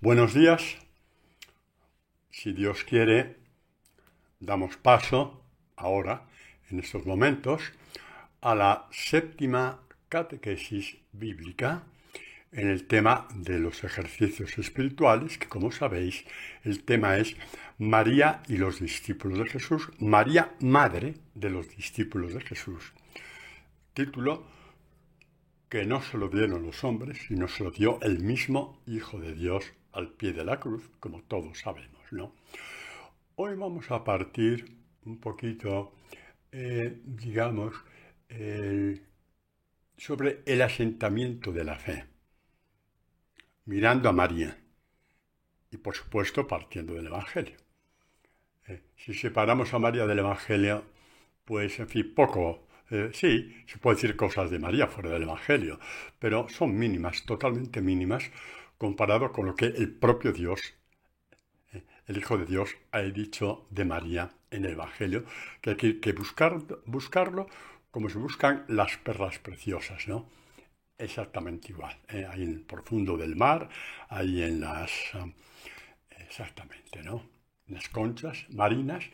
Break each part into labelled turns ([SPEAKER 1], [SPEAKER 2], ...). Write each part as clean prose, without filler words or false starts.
[SPEAKER 1] Buenos días. Si Dios quiere, damos paso ahora, en estos momentos, a la séptima catequesis bíblica en el tema de los ejercicios espirituales, que como sabéis, el tema es María y los discípulos de Jesús, María, madre de los discípulos de Jesús. Título que no se lo dieron los hombres, sino se lo dio el mismo Hijo de Dios al pie de la cruz, como todos sabemos, ¿no? Hoy vamos a partir un poquito, digamos, sobre el asentamiento de la fe, mirando a María y, por supuesto, partiendo del Evangelio. Si separamos a María del Evangelio, pues, en fin, poco. Sí, se puede decir cosas de María fuera del Evangelio, pero son mínimas, totalmente mínimas, comparado con lo que el propio Dios, el Hijo de Dios, ha dicho de María en el Evangelio, que hay que buscarlo como se buscan las perlas preciosas, ¿no? Exactamente igual, ahí en el profundo del mar, ahí en las... exactamente, ¿no? En las conchas marinas,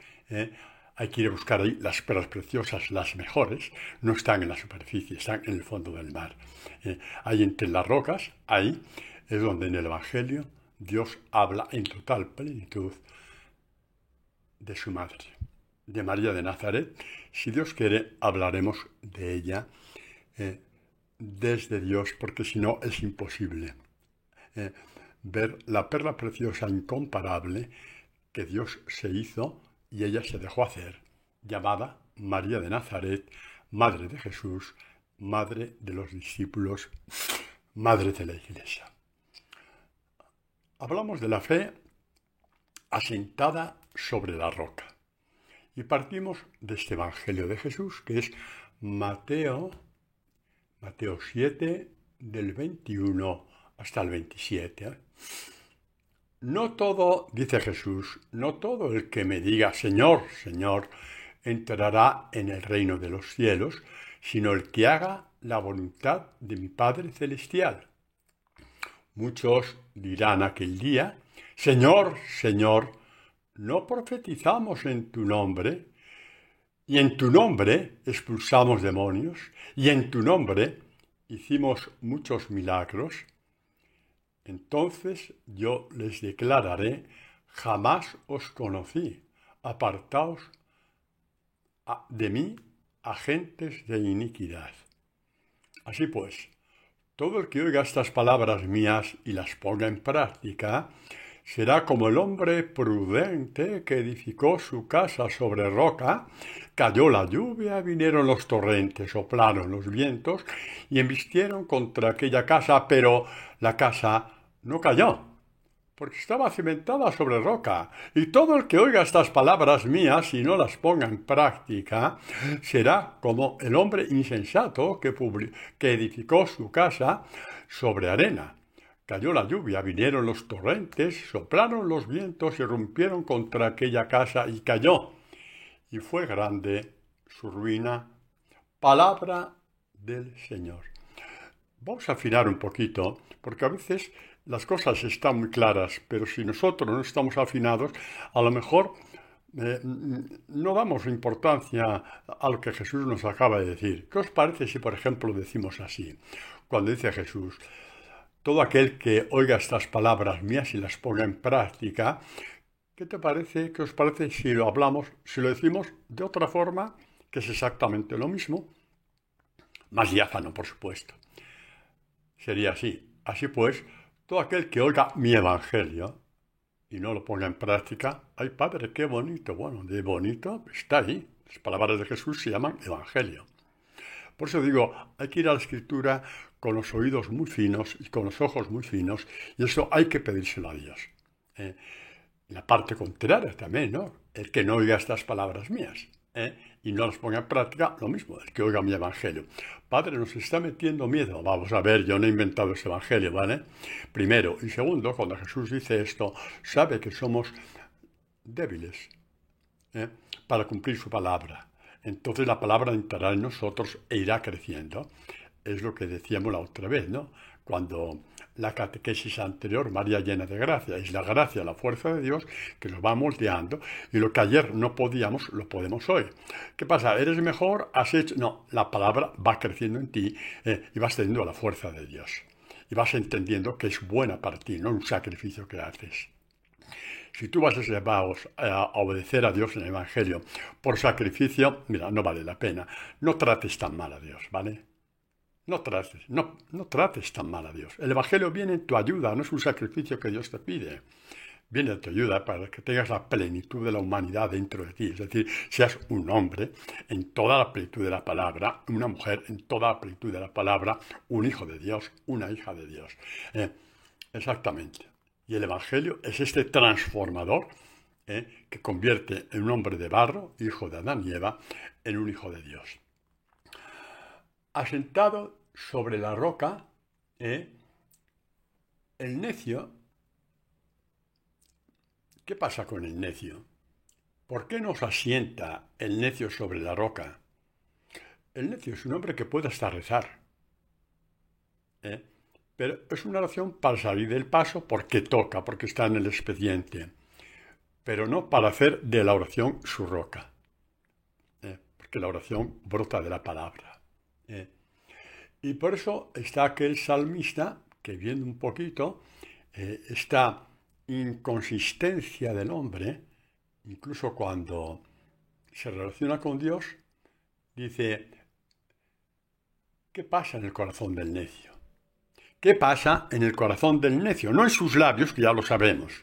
[SPEAKER 1] hay que ir a buscar ahí las perlas preciosas, las mejores, no están en la superficie, están en el fondo del mar. Ahí entre las rocas, ahí es donde en el Evangelio Dios habla en total plenitud de su madre, de María de Nazaret. Si Dios quiere, hablaremos de ella desde Dios, porque si no es imposible ver la perla preciosa incomparable que Dios se hizo y ella se dejó hacer, llamada María de Nazaret, Madre de Jesús, Madre de los discípulos, Madre de la Iglesia. Hablamos de la fe asentada sobre la roca y partimos de este Evangelio de Jesús, que es Mateo 7, del 21 hasta el 27. No todo, dice Jesús, no todo el que me diga Señor, Señor, entrará en el reino de los cielos, sino el que haga la voluntad de mi Padre Celestial. Muchos dirán aquel día, Señor, Señor, ¿no profetizamos en tu nombre? Y en tu nombre expulsamos demonios, y en tu nombre hicimos muchos milagros. Entonces yo les declararé, jamás os conocí, apartaos de mí, agentes de iniquidad. Así pues, todo el que oiga estas palabras mías y las ponga en práctica, será como el hombre prudente que edificó su casa sobre roca, cayó la lluvia, vinieron los torrentes, soplaron los vientos y embistieron contra aquella casa, pero la casa no cayó, porque estaba cimentada sobre roca. Y todo el que oiga estas palabras mías y no las ponga en práctica, será como el hombre insensato que edificó su casa sobre arena. Cayó la lluvia, vinieron los torrentes, soplaron los vientos y rompieron contra aquella casa y cayó. Y fue grande su ruina. Palabra del Señor. Vamos a afinar un poquito, porque a veces las cosas están muy claras, pero si nosotros no estamos afinados, a lo mejor no damos importancia a lo que Jesús nos acaba de decir. ¿Qué os parece si, por ejemplo, decimos así? Cuando dice Jesús, todo aquel que oiga estas palabras mías y las ponga en práctica, ¿qué te parece? ¿Qué os parece si lo hablamos, si lo decimos de otra forma, que es exactamente lo mismo? Más diáfano, por supuesto. Sería así. Así pues, todo aquel que oiga mi evangelio y no lo ponga en práctica, ¡ay, Padre, qué bonito! Bueno, de bonito está ahí. Las palabras de Jesús se llaman evangelio. Por eso digo, hay que ir a la Escritura con los oídos muy finos y con los ojos muy finos, y eso hay que pedírselo a Dios. La parte contraria también, ¿no? El que no oiga estas palabras mías y no las ponga en práctica, lo mismo, el que oiga mi evangelio. Padre, nos está metiendo miedo. Vamos a ver, yo no he inventado ese evangelio, ¿vale? Primero. Y segundo, cuando Jesús dice esto, sabe que somos débiles para cumplir su palabra. Entonces la palabra entrará en nosotros e irá creciendo. Es lo que decíamos la otra vez, ¿no? Cuando la catequesis anterior, María llena de gracia. Es la gracia, la fuerza de Dios que nos va moldeando y lo que ayer no podíamos, lo podemos hoy. ¿Qué pasa? ¿Eres mejor? ¿Has hecho? No, la palabra va creciendo en ti y vas teniendo la fuerza de Dios. Y vas entendiendo que es buena para ti, no un sacrificio que haces. Si tú vas a obedecer a Dios en el Evangelio por sacrificio, mira, no vale la pena. No trates tan mal a Dios, ¿vale? No trates tan mal a Dios. El Evangelio viene en tu ayuda, no es un sacrificio que Dios te pide. Viene en tu ayuda para que tengas la plenitud de la humanidad dentro de ti. Es decir, seas un hombre en toda la plenitud de la palabra, una mujer en toda la plenitud de la palabra, un hijo de Dios, una hija de Dios. Exactamente. Y el Evangelio es este transformador que convierte en un hombre de barro, hijo de Adán y Eva, en un hijo de Dios. Asentado sobre la roca, el necio. ¿Qué pasa con el necio? ¿Por qué nos asienta el necio sobre la roca? El necio es un hombre que puede hasta rezar, pero es una oración para salir del paso porque toca, porque está en el expediente, pero no para hacer de la oración su roca, porque la oración brota de la palabra. Y por eso está aquel salmista que, viendo un poquito esta inconsistencia del hombre, incluso cuando se relaciona con Dios, dice, ¿qué pasa en el corazón del necio? ¿Qué pasa en el corazón del necio? No en sus labios, que ya lo sabemos.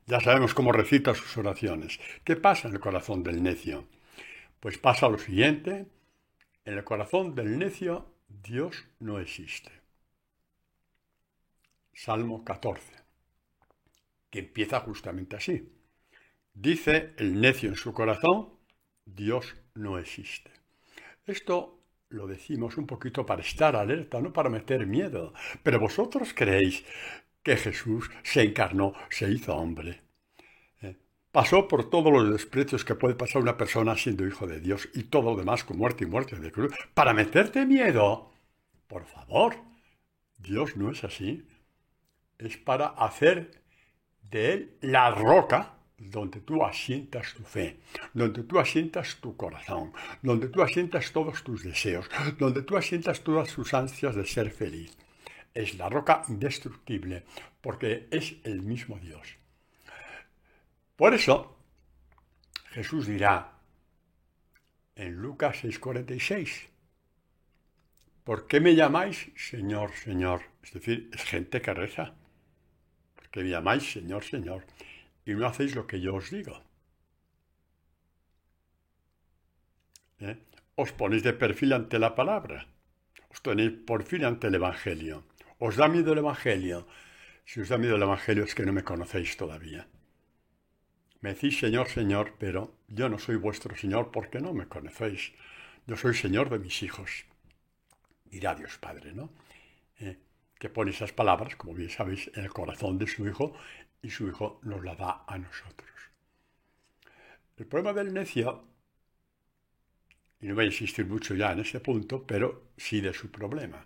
[SPEAKER 1] Ya sabemos cómo recita sus oraciones. ¿Qué pasa en el corazón del necio? Pues pasa lo siguiente. En el corazón del necio, Dios no existe. Salmo 14, que empieza justamente así. Dice el necio en su corazón, Dios no existe. Esto lo decimos un poquito para estar alerta, no para meter miedo. Pero vosotros creéis que Jesús se encarnó, se hizo hombre. Pasó por todos los desprecios que puede pasar una persona siendo hijo de Dios y todo lo demás con muerte y muerte de cruz. ¿Para meterte miedo? Por favor, Dios no es así. Es para hacer de Él la roca donde tú asientas tu fe, donde tú asientas tu corazón, donde tú asientas todos tus deseos, donde tú asientas todas tus ansias de ser feliz. Es la roca indestructible, porque es el mismo Dios. Por eso, Jesús dirá en Lucas 6:46, ¿por qué me llamáis Señor, Señor? Es decir, es gente que reza. ¿Por qué me llamáis Señor, Señor? Y no hacéis lo que yo os digo. Os ponéis de perfil ante la palabra. Os tenéis perfil ante el Evangelio. ¿Os da miedo el Evangelio? Si os da miedo el Evangelio es que no me conocéis todavía. Me decís Señor, Señor, pero yo no soy vuestro Señor porque no me conocéis. Yo soy Señor de mis hijos. Dirá Dios Padre, ¿no? Que pone esas palabras, como bien sabéis, en el corazón de su Hijo y su Hijo nos la da a nosotros. El problema del necio, y no voy a insistir mucho ya en ese punto, pero sí de su problema.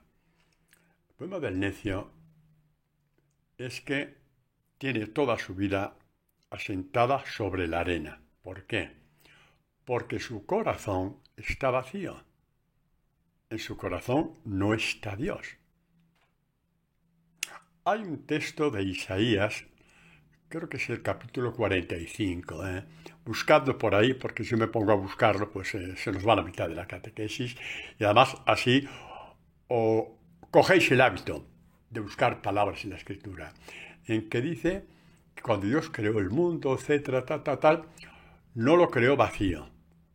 [SPEAKER 1] El problema del necio es que tiene toda su vida asentada sobre la arena. ¿Por qué? Porque su corazón está vacío. En su corazón no está Dios. Hay un texto de Isaías, creo que es el capítulo 45, buscadlo por ahí, porque si me pongo a buscarlo, pues se nos va la mitad de la catequesis, y además así cogéis el hábito de buscar palabras en la Escritura, en que dice que cuando Dios creó el mundo, etcétera, tal, no lo creó vacío,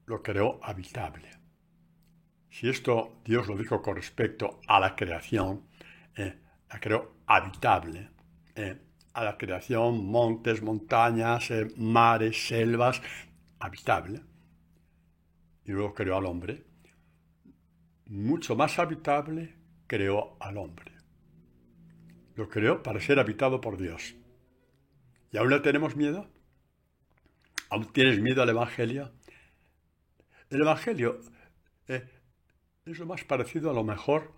[SPEAKER 1] lo creó habitable. Si esto Dios lo dijo con respecto a la creación, la creó habitable, a la creación, montes, montañas, mares, selvas, habitable. Y luego creó al hombre. Mucho más habitable creó al hombre. Lo creó para ser habitado por Dios. ¿Y aún le tenemos miedo? ¿Aún tienes miedo al Evangelio? El Evangelio es lo más parecido a lo mejor,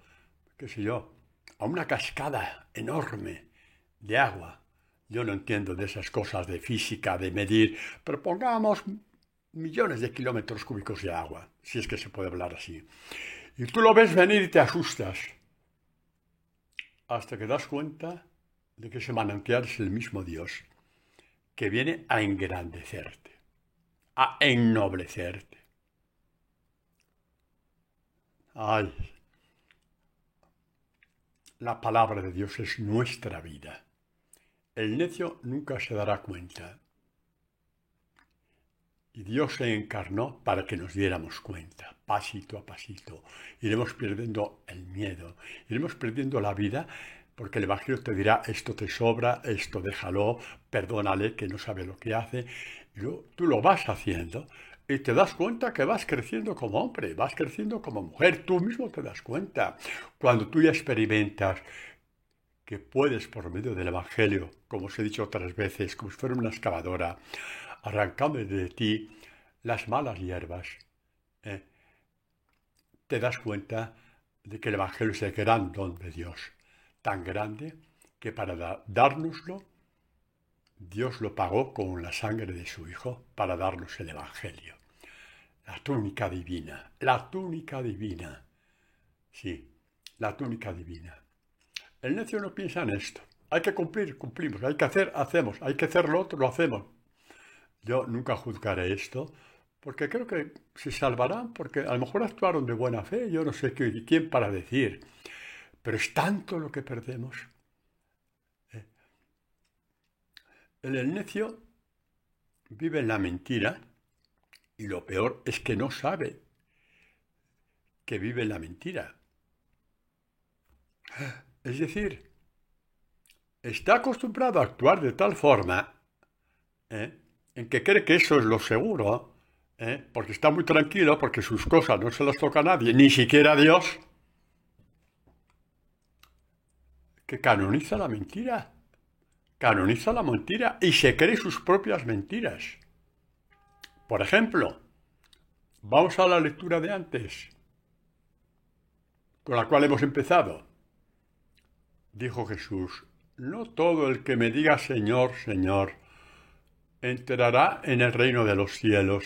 [SPEAKER 1] qué sé yo, a una cascada enorme de agua. Yo no entiendo de esas cosas de física, de medir, pero pongamos millones de kilómetros cúbicos de agua, si es que se puede hablar así. Y tú lo ves venir y te asustas, hasta que das cuenta de que ese manantial es el mismo Dios, que viene a engrandecerte, a ennoblecerte. Ay, la palabra de Dios es nuestra vida. El necio nunca se dará cuenta. Y Dios se encarnó para que nos diéramos cuenta, pasito a pasito. Iremos perdiendo el miedo, iremos perdiendo la vida, porque el Evangelio te dirá, esto te sobra, esto déjalo, perdónale que no sabe lo que hace. Y luego tú lo vas haciendo y te das cuenta que vas creciendo como hombre, vas creciendo como mujer, tú mismo te das cuenta. Cuando tú ya experimentas que puedes, por medio del Evangelio, como os he dicho otras veces, como si fuera una excavadora, arrancando de ti las malas hierbas, te das cuenta de que el Evangelio es el gran don de Dios, tan grande que para dárnoslo, Dios lo pagó con la sangre de su Hijo para darnos el Evangelio. La túnica divina, la túnica divina. Sí, la túnica divina. El necio no piensa en esto. Hay que cumplir, cumplimos. Hay que hacer, hacemos. Hay que hacer lo otro, lo hacemos. Yo nunca juzgaré esto, porque creo que se salvarán, porque a lo mejor actuaron de buena fe, yo no sé quién para decir, pero es tanto lo que perdemos. El necio vive en la mentira, y lo peor es que no sabe que vive en la mentira. Es decir, está acostumbrado a actuar de tal forma, en que cree que eso es lo seguro, porque está muy tranquilo, porque sus cosas no se las toca a nadie, ni siquiera a Dios, que canoniza la mentira y se cree sus propias mentiras. Por ejemplo, vamos a la lectura de antes, con la cual hemos empezado. Dijo Jesús, no todo el que me diga Señor, Señor, entrará en el reino de los cielos,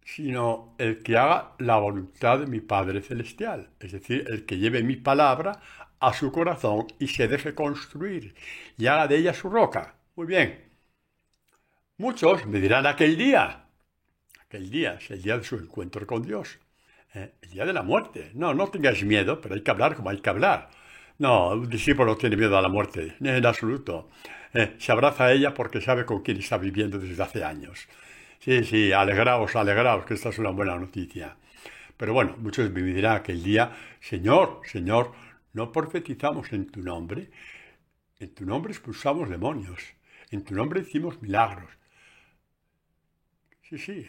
[SPEAKER 1] sino el que haga la voluntad de mi Padre Celestial, es decir, el que lleve mi palabra a su corazón y se deje construir y haga de ella su roca. Muy bien. Muchos me dirán aquel día es el día de su encuentro con Dios, el día de la muerte. No tengáis miedo, pero hay que hablar como hay que hablar. No, un discípulo no tiene miedo a la muerte, en absoluto. Se abraza a ella porque sabe con quién está viviendo desde hace años. Sí, alegraos, que esta es una buena noticia. Pero bueno, muchos me dirán aquel día, Señor, no profetizamos en tu nombre expulsamos demonios, en tu nombre hicimos milagros. Sí.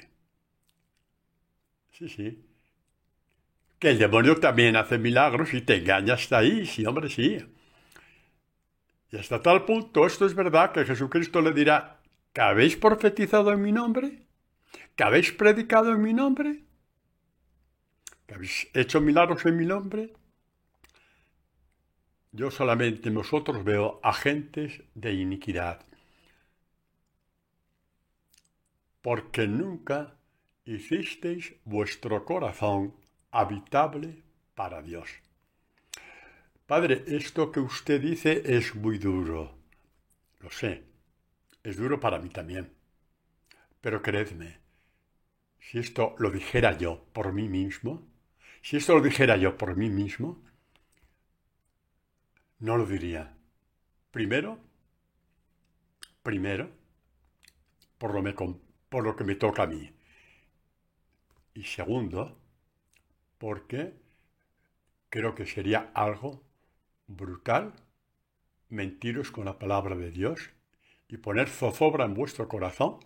[SPEAKER 1] Que el demonio también hace milagros y te engaña hasta ahí, sí, hombre, sí. Y hasta tal punto, esto es verdad, que Jesucristo le dirá, ¿que habéis profetizado en mi nombre? ¿Que habéis predicado en mi nombre? ¿Que habéis hecho milagros en mi nombre? Yo solamente en vosotros veo agentes de iniquidad, porque nunca hicisteis vuestro corazón habitable para Dios. Padre, esto que usted dice es muy duro. Lo sé, es duro para mí también. Pero creedme, si esto lo dijera yo por mí mismo, no lo diría. Primero, por lo que me toca a mí. Y segundo, porque creo que sería algo brutal mentiros con la palabra de Dios y poner zozobra en vuestro corazón,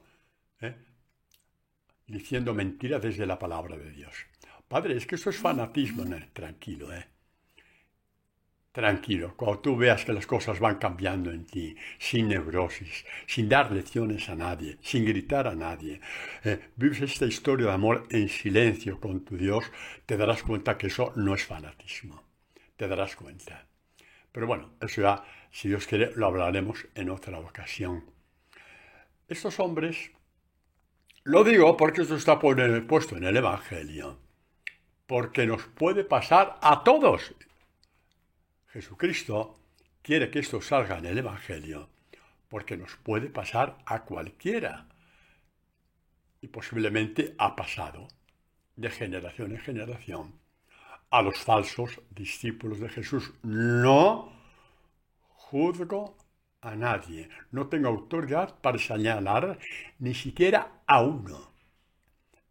[SPEAKER 1] diciendo mentiras desde la palabra de Dios. Padre, es que eso es fanatismo. Tranquilo, Tranquilo, cuando tú veas que las cosas van cambiando en ti, sin neurosis, sin dar lecciones a nadie, sin gritar a nadie, vives esta historia de amor en silencio con tu Dios, te darás cuenta que eso no es fanatismo. Te darás cuenta. Pero bueno, eso ya, si Dios quiere, lo hablaremos en otra ocasión. Estos hombres, lo digo porque esto está puesto en el Evangelio, porque nos puede pasar a todos. Jesucristo quiere que esto salga en el Evangelio, porque nos puede pasar a cualquiera. Y posiblemente ha pasado de generación en generación a los falsos discípulos de Jesús. No juzgo a nadie, no tengo autoridad para señalar ni siquiera a uno.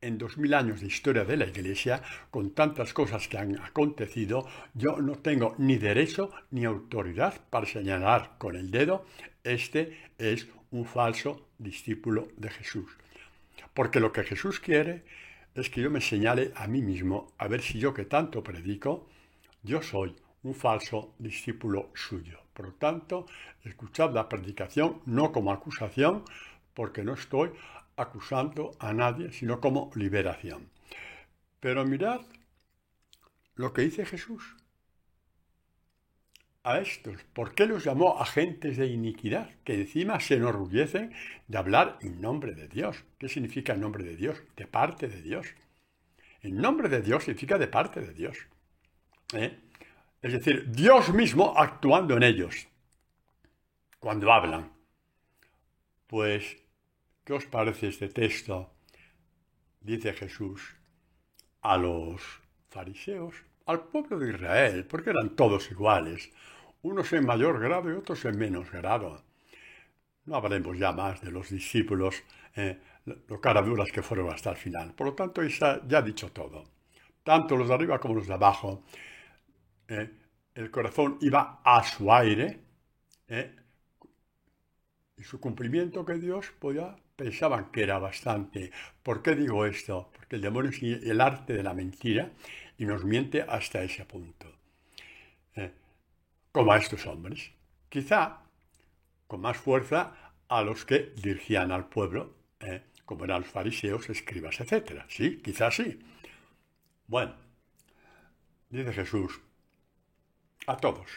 [SPEAKER 1] En 2000 años de historia de la Iglesia, con tantas cosas que han acontecido, yo no tengo ni derecho ni autoridad para señalar con el dedo, este es un falso discípulo de Jesús. Porque lo que Jesús quiere es que yo me señale a mí mismo, a ver si yo que tanto predico, yo soy un falso discípulo suyo. Por lo tanto, escuchad la predicación no como acusación, porque no estoy acusando a nadie, sino como liberación. Pero mirad lo que dice Jesús a estos. ¿Por qué los llamó agentes de iniquidad? Que encima se enorgullecen de hablar en nombre de Dios. ¿Qué significa en nombre de Dios? De parte de Dios. En nombre de Dios significa de parte de Dios. Es decir, Dios mismo actuando en ellos cuando hablan. Pues, ¿qué os parece este texto? Dice Jesús a los fariseos, al pueblo de Israel, porque eran todos iguales, unos en mayor grado y otros en menos grado. No hablaremos ya más de los discípulos, lo caraduras que fueron hasta el final. Por lo tanto, ya ha dicho todo. Tanto los de arriba como los de abajo. El corazón iba a su aire, y su cumplimiento que Dios pensaban que era bastante. ¿Por qué digo esto? Porque el demonio es el arte de la mentira y nos miente hasta ese punto. Como a estos hombres. Quizá con más fuerza a los que dirigían al pueblo, como eran los fariseos, escribas, etc. Sí, quizás sí. Bueno, dice Jesús a todos,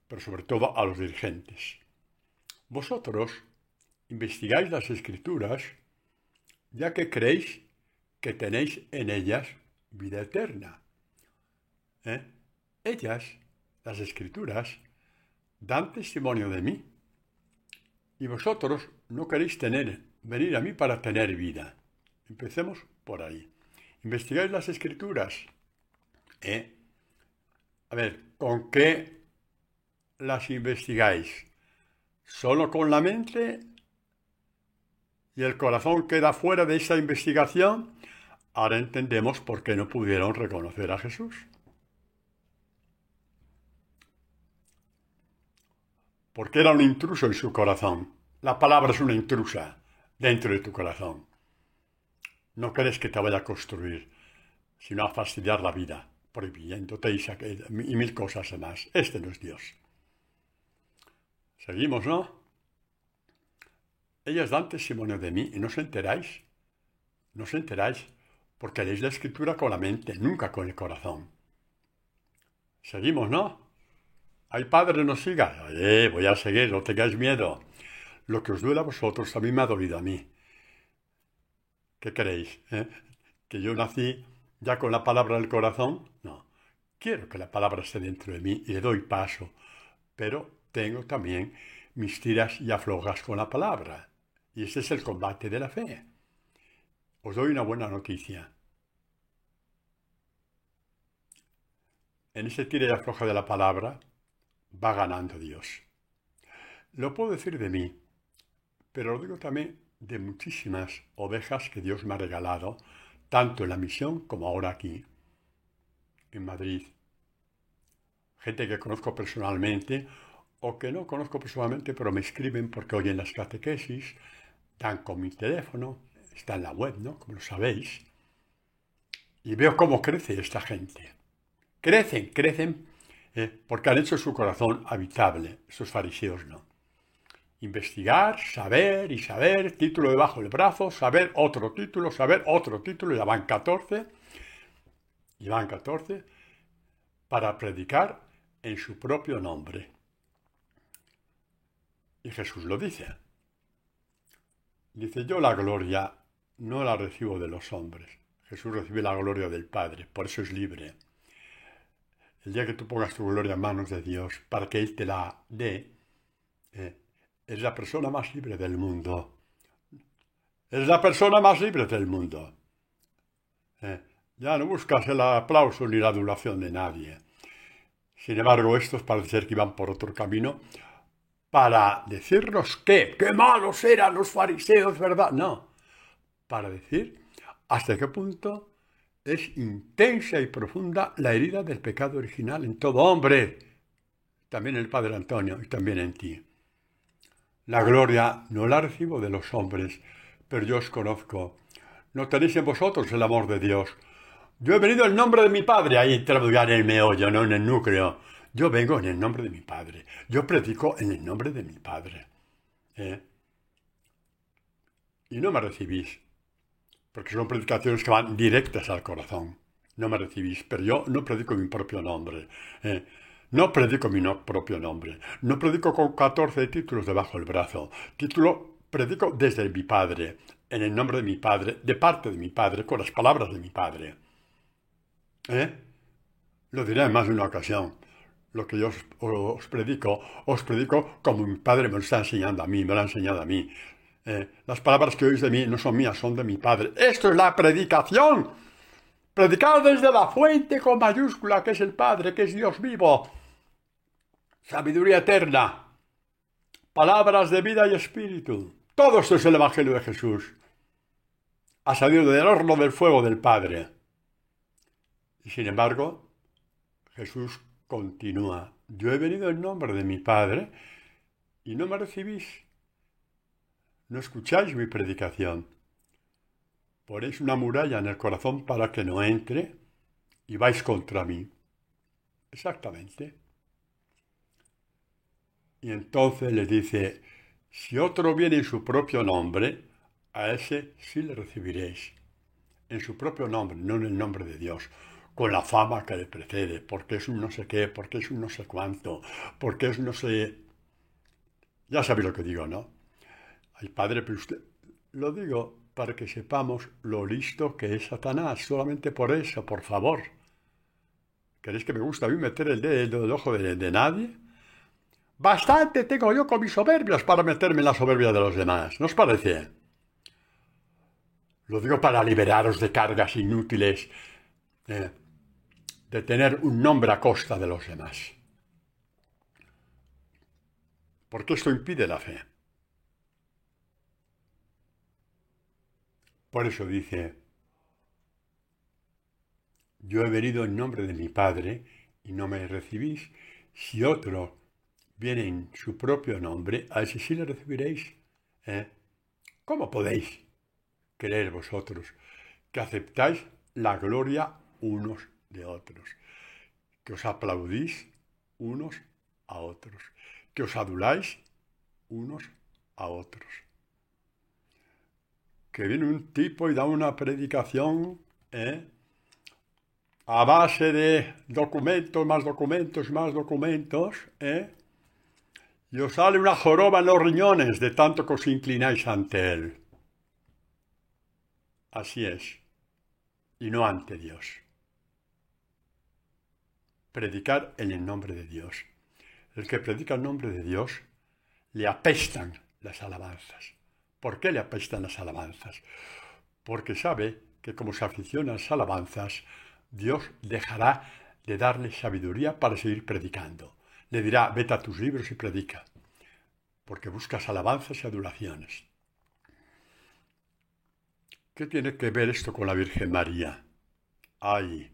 [SPEAKER 1] pero sobre todo a los dirigentes. Vosotros investigáis las Escrituras, ya que creéis que tenéis en ellas vida eterna. Ellas, las Escrituras, dan testimonio de mí. Y vosotros no queréis venir a mí para tener vida. Empecemos por ahí. Investigáis las Escrituras. A ver, ¿con qué las investigáis? ¿Solo con la mente? ¿Y el corazón queda fuera de esa investigación? Ahora entendemos por qué no pudieron reconocer a Jesús. Porque era un intruso en su corazón. La palabra es una intrusa dentro de tu corazón. No crees que te vaya a construir, sino a fastidiar la vida, prohibiéndote y mil cosas más. Este no es Dios. Seguimos, ¿no? Ellas dan testimonio de mí y no os enteráis. No os enteráis porque leéis la Escritura con la mente, nunca con el corazón. Seguimos, ¿no? Ay, Padre, no sigas. Voy a seguir, no tengáis miedo. Lo que os duele a vosotros, a mí me ha dolido a mí. ¿Qué creéis? ¿Que yo nací ya con la palabra en el corazón? No. Quiero que la palabra esté dentro de mí y le doy paso. Pero tengo también mis tiras y aflojas con la palabra. Y ese es el combate de la fe. Os doy una buena noticia. En ese tira y afloja de la palabra va ganando Dios. Lo puedo decir de mí, pero lo digo también de muchísimas ovejas que Dios me ha regalado, tanto en la misión como ahora aquí, en Madrid. Gente que conozco personalmente o que no conozco personalmente, pero me escriben porque oyen las catequesis, dan con mi teléfono, está en la web, ¿no? Como lo sabéis. Y veo cómo crece esta gente. Crecen, porque han hecho su corazón habitable. Estos fariseos no. Investigar, saber y saber, título debajo del brazo, saber otro título, ya van 14. Para predicar en su propio nombre. Y Jesús lo dice. Dice, yo la gloria no la recibo de los hombres. Jesús recibe la gloria del Padre, por eso es libre. El día que tú pongas tu gloria en manos de Dios para que Él te la dé, es la persona más libre del mundo. Es la persona más libre del mundo. Ya no buscas el aplauso ni la adulación de nadie. Sin embargo, estos parece ser que iban por otro camino para decirnos qué malos eran los fariseos, ¿verdad? No, para decir hasta qué punto es intensa y profunda la herida del pecado original en todo hombre, también en el Padre Antonio y también en ti. La gloria no la recibo de los hombres, pero yo os conozco. No tenéis en vosotros el amor de Dios. Yo he venido en nombre de mi Padre, ahí entramos ya en el meollo, no en el núcleo. Yo vengo en el nombre de mi Padre. Yo predico en el nombre de mi Padre. Y no me recibís, porque son predicaciones que van directas al corazón. No me recibís, pero yo no predico en mi propio nombre. No predico mi propio nombre. No predico con 14 títulos debajo del brazo. Predico desde mi Padre, en el nombre de mi Padre, de parte de mi Padre, con las palabras de mi Padre. Lo diré en más de una ocasión. Lo que yo os predico como mi Padre me lo está enseñando a mí, me lo ha enseñado a mí. Las palabras que oís de mí no son mías, son de mi Padre. Esto es la predicación. Predicar desde la fuente con mayúscula, que es el Padre, que es Dios vivo. Sabiduría eterna. Palabras de vida y espíritu. Todo esto es el Evangelio de Jesús. Ha salido del horno del fuego del Padre. Y sin embargo, Jesús continúa. Yo he venido en nombre de mi Padre y no me recibís. No escucháis mi predicación. Ponéis una muralla en el corazón para que no entre y vais contra mí. Exactamente. Y entonces le dice, si otro viene en su propio nombre, a ese sí le recibiréis. En su propio nombre, no en el nombre de Dios, con la fama que le precede, porque es un no sé qué, porque es un no sé cuánto, porque es no sé... Ya sabéis lo que digo, ¿no? Ay, Padre, pero usted... Lo digo para que sepamos lo listo que es Satanás, solamente por eso, por favor. ¿Queréis que me guste a mí meter el dedo en el ojo de nadie? Bastante tengo yo con mis soberbias para meterme en la soberbia de los demás, ¿no os parece? Lo digo para liberaros de cargas inútiles, de tener un nombre a costa de los demás. Porque esto impide la fe. Por eso dice, yo he venido en nombre de mi Padre y no me recibís. Si otro viene en su propio nombre, a ese sí le recibiréis. ¿Cómo podéis creer vosotros que aceptáis la gloria unos de otros? Que os aplaudís unos a otros. Que os aduláis unos a otros. Que viene un tipo y da una predicación, a base de documentos, más documentos, y os sale una joroba en los riñones de tanto que os inclináis ante él. Así es, y no ante Dios. Predicar en el nombre de Dios. El que predica en nombre de Dios, le apestan las alabanzas. ¿Por qué le apestan las alabanzas? Porque sabe que como se aficiona a las alabanzas, Dios dejará de darle sabiduría para seguir predicando. Le dirá, vete a tus libros y predica, porque buscas alabanzas y adulaciones. ¿Qué tiene que ver esto con la Virgen María? Ay,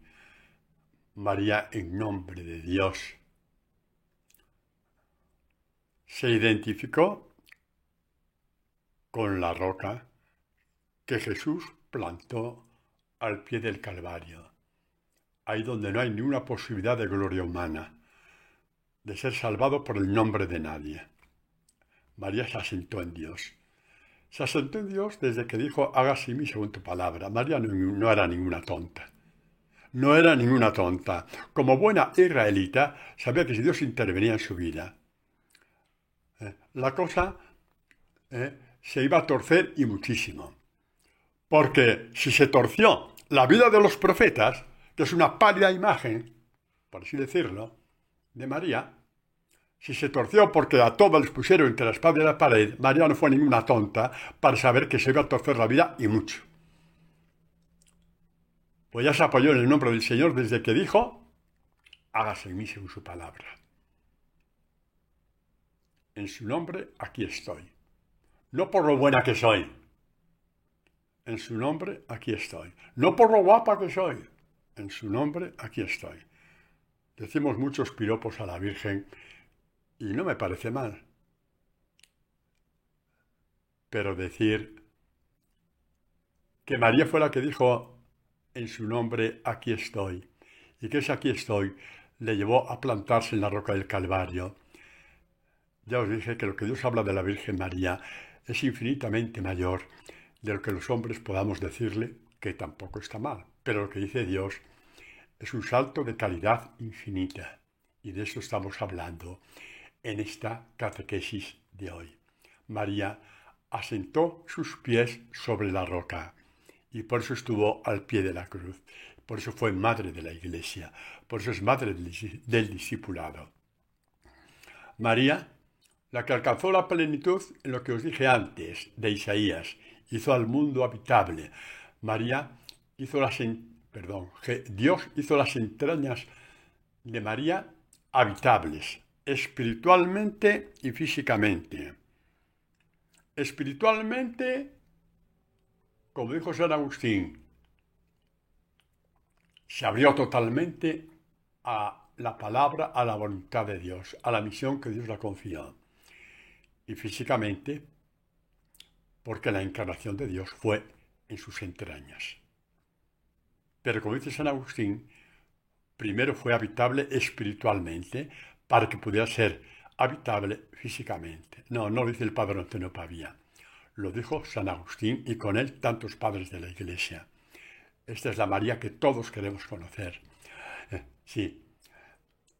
[SPEAKER 1] María en nombre de Dios se identificó con la roca que Jesús plantó al pie del Calvario, ahí donde no hay ninguna posibilidad de gloria humana, de ser salvado por el nombre de nadie. María se asentó en Dios. Se asentó en Dios desde que dijo, hágase en mí según tu palabra. María no era ninguna tonta. no era ninguna tonta. Como buena israelita, sabía que si Dios intervenía en su vida, la cosa se iba a torcer y muchísimo. Porque si se torció la vida de los profetas, que es una pálida imagen, por así decirlo, de María, si se torció porque a todos les pusieron entre la espada y la pared, María no fue ninguna tonta para saber que se iba a torcer la vida y mucho. Pues ya se apoyó en el nombre del Señor desde que dijo, hágase en mí según su palabra. En su nombre aquí estoy. No por lo buena que soy. En su nombre aquí estoy. No por lo guapa que soy. En su nombre aquí estoy. Decimos muchos piropos a la Virgen y no me parece mal. Pero decir que María fue la que dijo en su nombre aquí estoy, y que ese aquí estoy le llevó a plantarse en la roca del Calvario. Ya os dije que lo que Dios habla de la Virgen María es infinitamente mayor de lo que los hombres podamos decirle, que tampoco está mal. Pero lo que dice Dios es un salto de calidad infinita, y de eso estamos hablando en esta catequesis de hoy. María asentó sus pies sobre la roca, y por eso estuvo al pie de la cruz. Por eso fue madre de la Iglesia. Por eso es madre del discipulado. María, la que alcanzó la plenitud en lo que os dije antes de Isaías, hizo al mundo habitable. María hizo Dios hizo las entrañas de María habitables, espiritualmente y físicamente. Espiritualmente, como dijo San Agustín, se abrió totalmente a la palabra, a la voluntad de Dios, a la misión que Dios le confió. Y físicamente, porque la encarnación de Dios fue en sus entrañas. Pero como dice San Agustín, primero fue habitable espiritualmente para que pudiera ser habitable físicamente. No lo dice el padre Antonio Pavía. Lo dijo San Agustín y con él tantos padres de la Iglesia. Esta es la María que todos queremos conocer. Sí,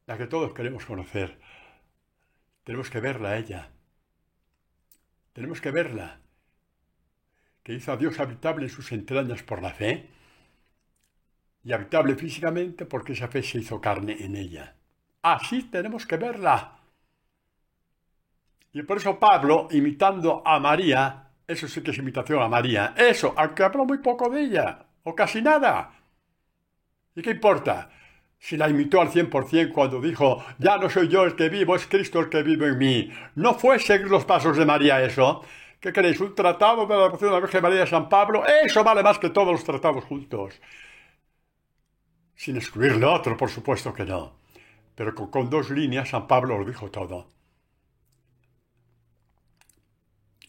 [SPEAKER 1] la que todos queremos conocer. Tenemos que verla a ella. Tenemos que verla. Que hizo a Dios habitable en sus entrañas por la fe y habitable físicamente porque esa fe se hizo carne en ella. Así tenemos que verla. Y por eso Pablo, imitando a María, eso sí que es imitación a María, eso, aunque habló muy poco de ella, o casi nada. ¿Y qué importa? Si la imitó al 100% cuando dijo, ya no soy yo el que vivo, es Cristo el que vive en mí. ¿No fue seguir los pasos de María eso? ¿Qué queréis? ¿Un tratado de la devoción de la Virgen María de San Pablo? Eso vale más que todos los tratados juntos. Sin excluir lo otro, por supuesto que no. Pero con 2 líneas San Pablo lo dijo todo.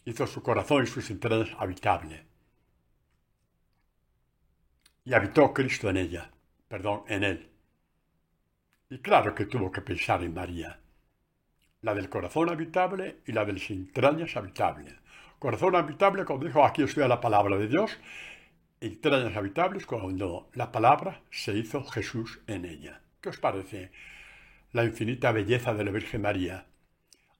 [SPEAKER 1] Hizo su corazón y sus entrañas habitable. Y habitó Cristo en ella, en él. Y claro que tuvo que pensar en María. La del corazón habitable y la de las entrañas habitable. Corazón habitable cuando dijo, aquí estoy a la palabra de Dios. Entrañas habitables cuando la palabra se hizo Jesús en ella. ¿Qué os parece la infinita belleza de la Virgen María?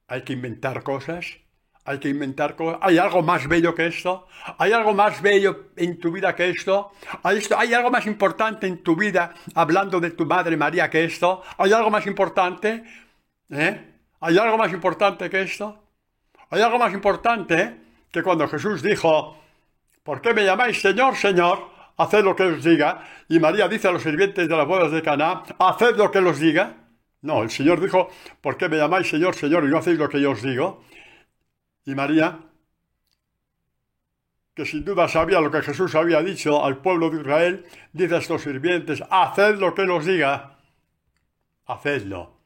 [SPEAKER 1] ¿Hay que inventar cosas? ¿Hay algo más bello que esto? ¿Hay algo más bello en tu vida que esto? ¿Hay algo más importante en tu vida hablando de tu Madre María que esto? ¿Hay algo más importante? ¿Hay algo más importante que esto? ¿Hay algo más importante que cuando Jesús dijo, ¿por qué me llamáis Señor, Señor? Haced lo que os diga. Y María dice a los sirvientes de las bodas de Caná, haced lo que os diga. No, el Señor dijo, ¿por qué me llamáis Señor, Señor y no hacéis lo que yo os digo? Y María, que sin duda sabía lo que Jesús había dicho al pueblo de Israel, dice a estos sirvientes, haced lo que os diga, hacedlo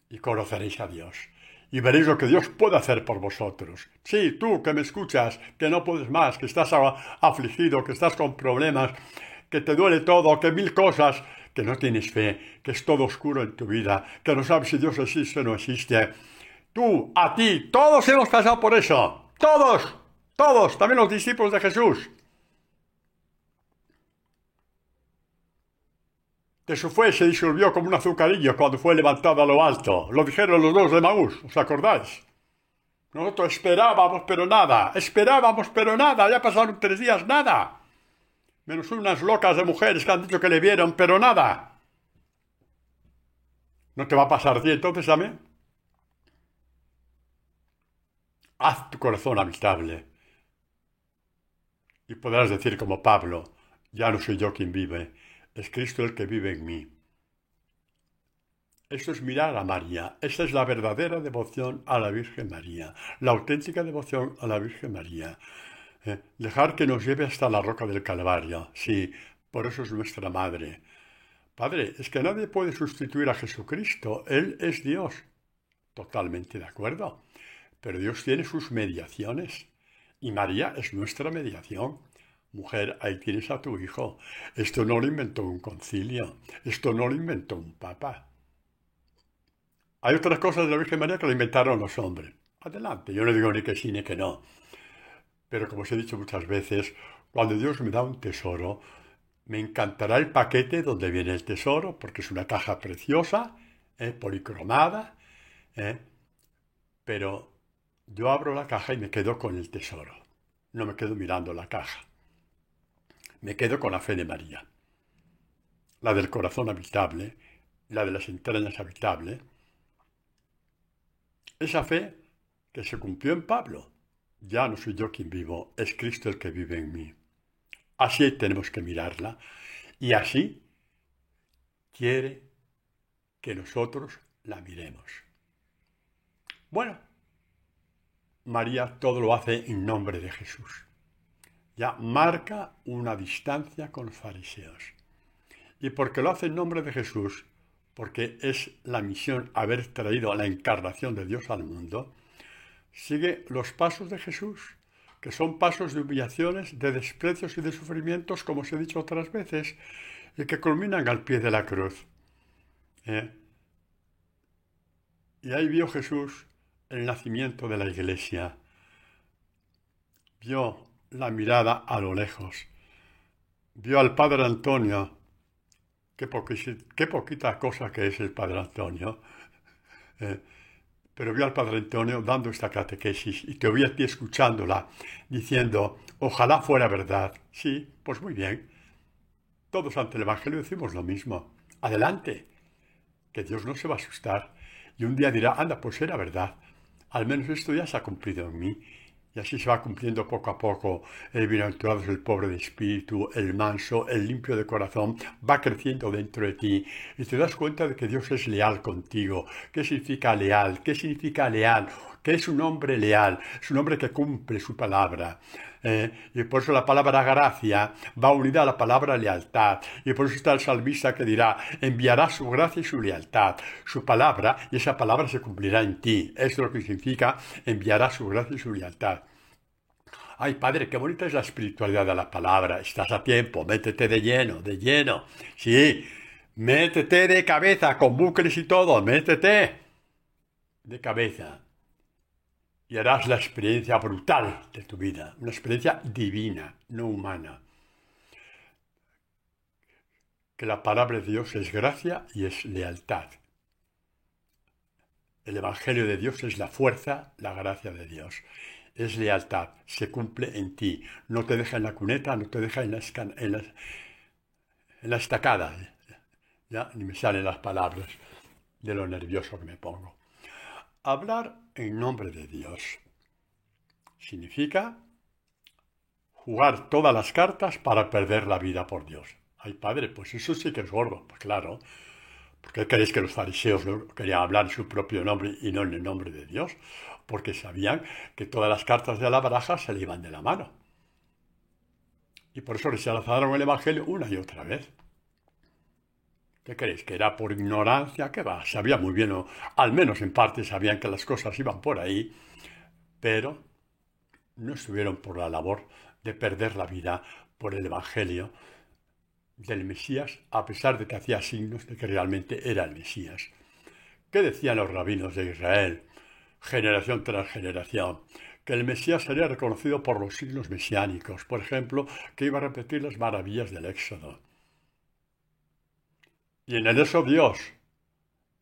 [SPEAKER 1] y conoceréis a Dios. Y veréis lo que Dios puede hacer por vosotros. Sí, tú que me escuchas, que no puedes más, que estás afligido, que estás con problemas, que te duele todo, que 1000 cosas, que no tienes fe, que es todo oscuro en tu vida, que no sabes si Dios existe o no existe. Tú, a ti, todos hemos pasado por eso. Todos, también los discípulos de Jesús. que su fe se disolvió como un azucarillo cuando fue levantado a lo alto. Lo dijeron los dos de Maús, ¿os acordáis? Nosotros esperábamos, pero nada, ya pasaron 3 días, nada. Menos unas locas de mujeres que han dicho que le vieron, pero nada. ¿No te va a pasar a ti entonces, amén? Haz tu corazón habitable. Y podrás decir como Pablo, ya no soy yo quien vive, es Cristo el que vive en mí. Esto es mirar a María. Esa es la verdadera devoción a la Virgen María, la auténtica devoción a la Virgen María. Dejar que nos lleve hasta la roca del Calvario. Sí, por eso es nuestra madre. Padre, es que nadie puede sustituir a Jesucristo. Él es Dios. Totalmente de acuerdo. Pero Dios tiene sus mediaciones. Y María es nuestra mediación. Mujer, ahí tienes a tu hijo. Esto no lo inventó un concilio. Esto no lo inventó un papa. Hay otras cosas de la Virgen María que lo inventaron los hombres. Adelante, yo no digo ni que sí ni que no. Pero como os he dicho muchas veces, cuando Dios me da un tesoro, me encantará el paquete donde viene el tesoro, porque es una caja preciosa, policromada, pero yo abro la caja y me quedo con el tesoro. No me quedo mirando la caja. Me quedo con la fe de María. La del corazón habitable, la de las entrañas habitable. Esa fe que se cumplió en Pablo. Ya no soy yo quien vivo, es Cristo el que vive en mí. Así tenemos que mirarla y así quiere que nosotros la miremos. Bueno, María todo lo hace en nombre de Jesús. Ya marca una distancia con los fariseos. ¿Y por qué lo hace en nombre de Jesús? Porque es la misión haber traído la encarnación de Dios al mundo. Sigue los pasos de Jesús, que son pasos de humillaciones, de desprecios y de sufrimientos, como os he dicho otras veces, y que culminan al pie de la cruz. Y ahí vio Jesús el nacimiento de la Iglesia. Vio la mirada a lo lejos. Vio al Padre Antonio. Qué poquita cosa que es el Padre Antonio. Pero vio al Padre Antonio dando esta catequesis y te oí a ti escuchándola, diciendo, ojalá fuera verdad. Sí, pues muy bien. Todos ante el Evangelio decimos lo mismo. Adelante, que Dios no se va a asustar. Y un día dirá, anda, pues era verdad. Al menos esto ya se ha cumplido en mí. Y así se va cumpliendo poco a poco. El bienaventurado es el pobre de espíritu, el manso, el limpio de corazón, va creciendo dentro de ti. Y te das cuenta de que Dios es leal contigo. ¿Qué significa leal? ¿Qué significa leal? Que es un hombre leal, es un hombre que cumple su palabra. Y por eso la palabra gracia va unida a la palabra lealtad. Y por eso está el salmista que dirá, enviará su gracia y su lealtad, su palabra, y esa palabra se cumplirá en ti. Eso es lo que significa enviará su gracia y su lealtad. Ay, padre, qué bonita es la espiritualidad de la palabra. Estás a tiempo, métete de lleno, de lleno. Sí, métete de cabeza, con bucles y todo, métete de cabeza. Y harás la experiencia brutal de tu vida, una experiencia divina, no humana. Que la palabra de Dios es gracia y es lealtad. El Evangelio de Dios es la fuerza, la gracia de Dios. Es lealtad, se cumple en ti. No te deja en la cuneta, no te deja en la estacada. Ya ni me salen las palabras de lo nervioso que me pongo. Hablar en nombre de Dios significa jugar todas las cartas para perder la vida por Dios. Ay, padre, pues eso sí que es gordo. Pues claro, ¿por qué creéis que los fariseos no querían hablar en su propio nombre y no en el nombre de Dios? Porque sabían que todas las cartas de la baraja se le iban de la mano. Y por eso rechazaron el Evangelio una y otra vez. ¿Qué creéis? ¿Que era por ignorancia? ¿Qué va? Sabía muy bien, o al menos en parte sabían que las cosas iban por ahí, pero no estuvieron por la labor de perder la vida por el Evangelio del Mesías, a pesar de que hacía signos de que realmente era el Mesías. ¿Qué decían los rabinos de Israel, generación tras generación? Que el Mesías sería reconocido por los signos mesiánicos, por ejemplo, que iba a repetir las maravillas del Éxodo. Y en eso Dios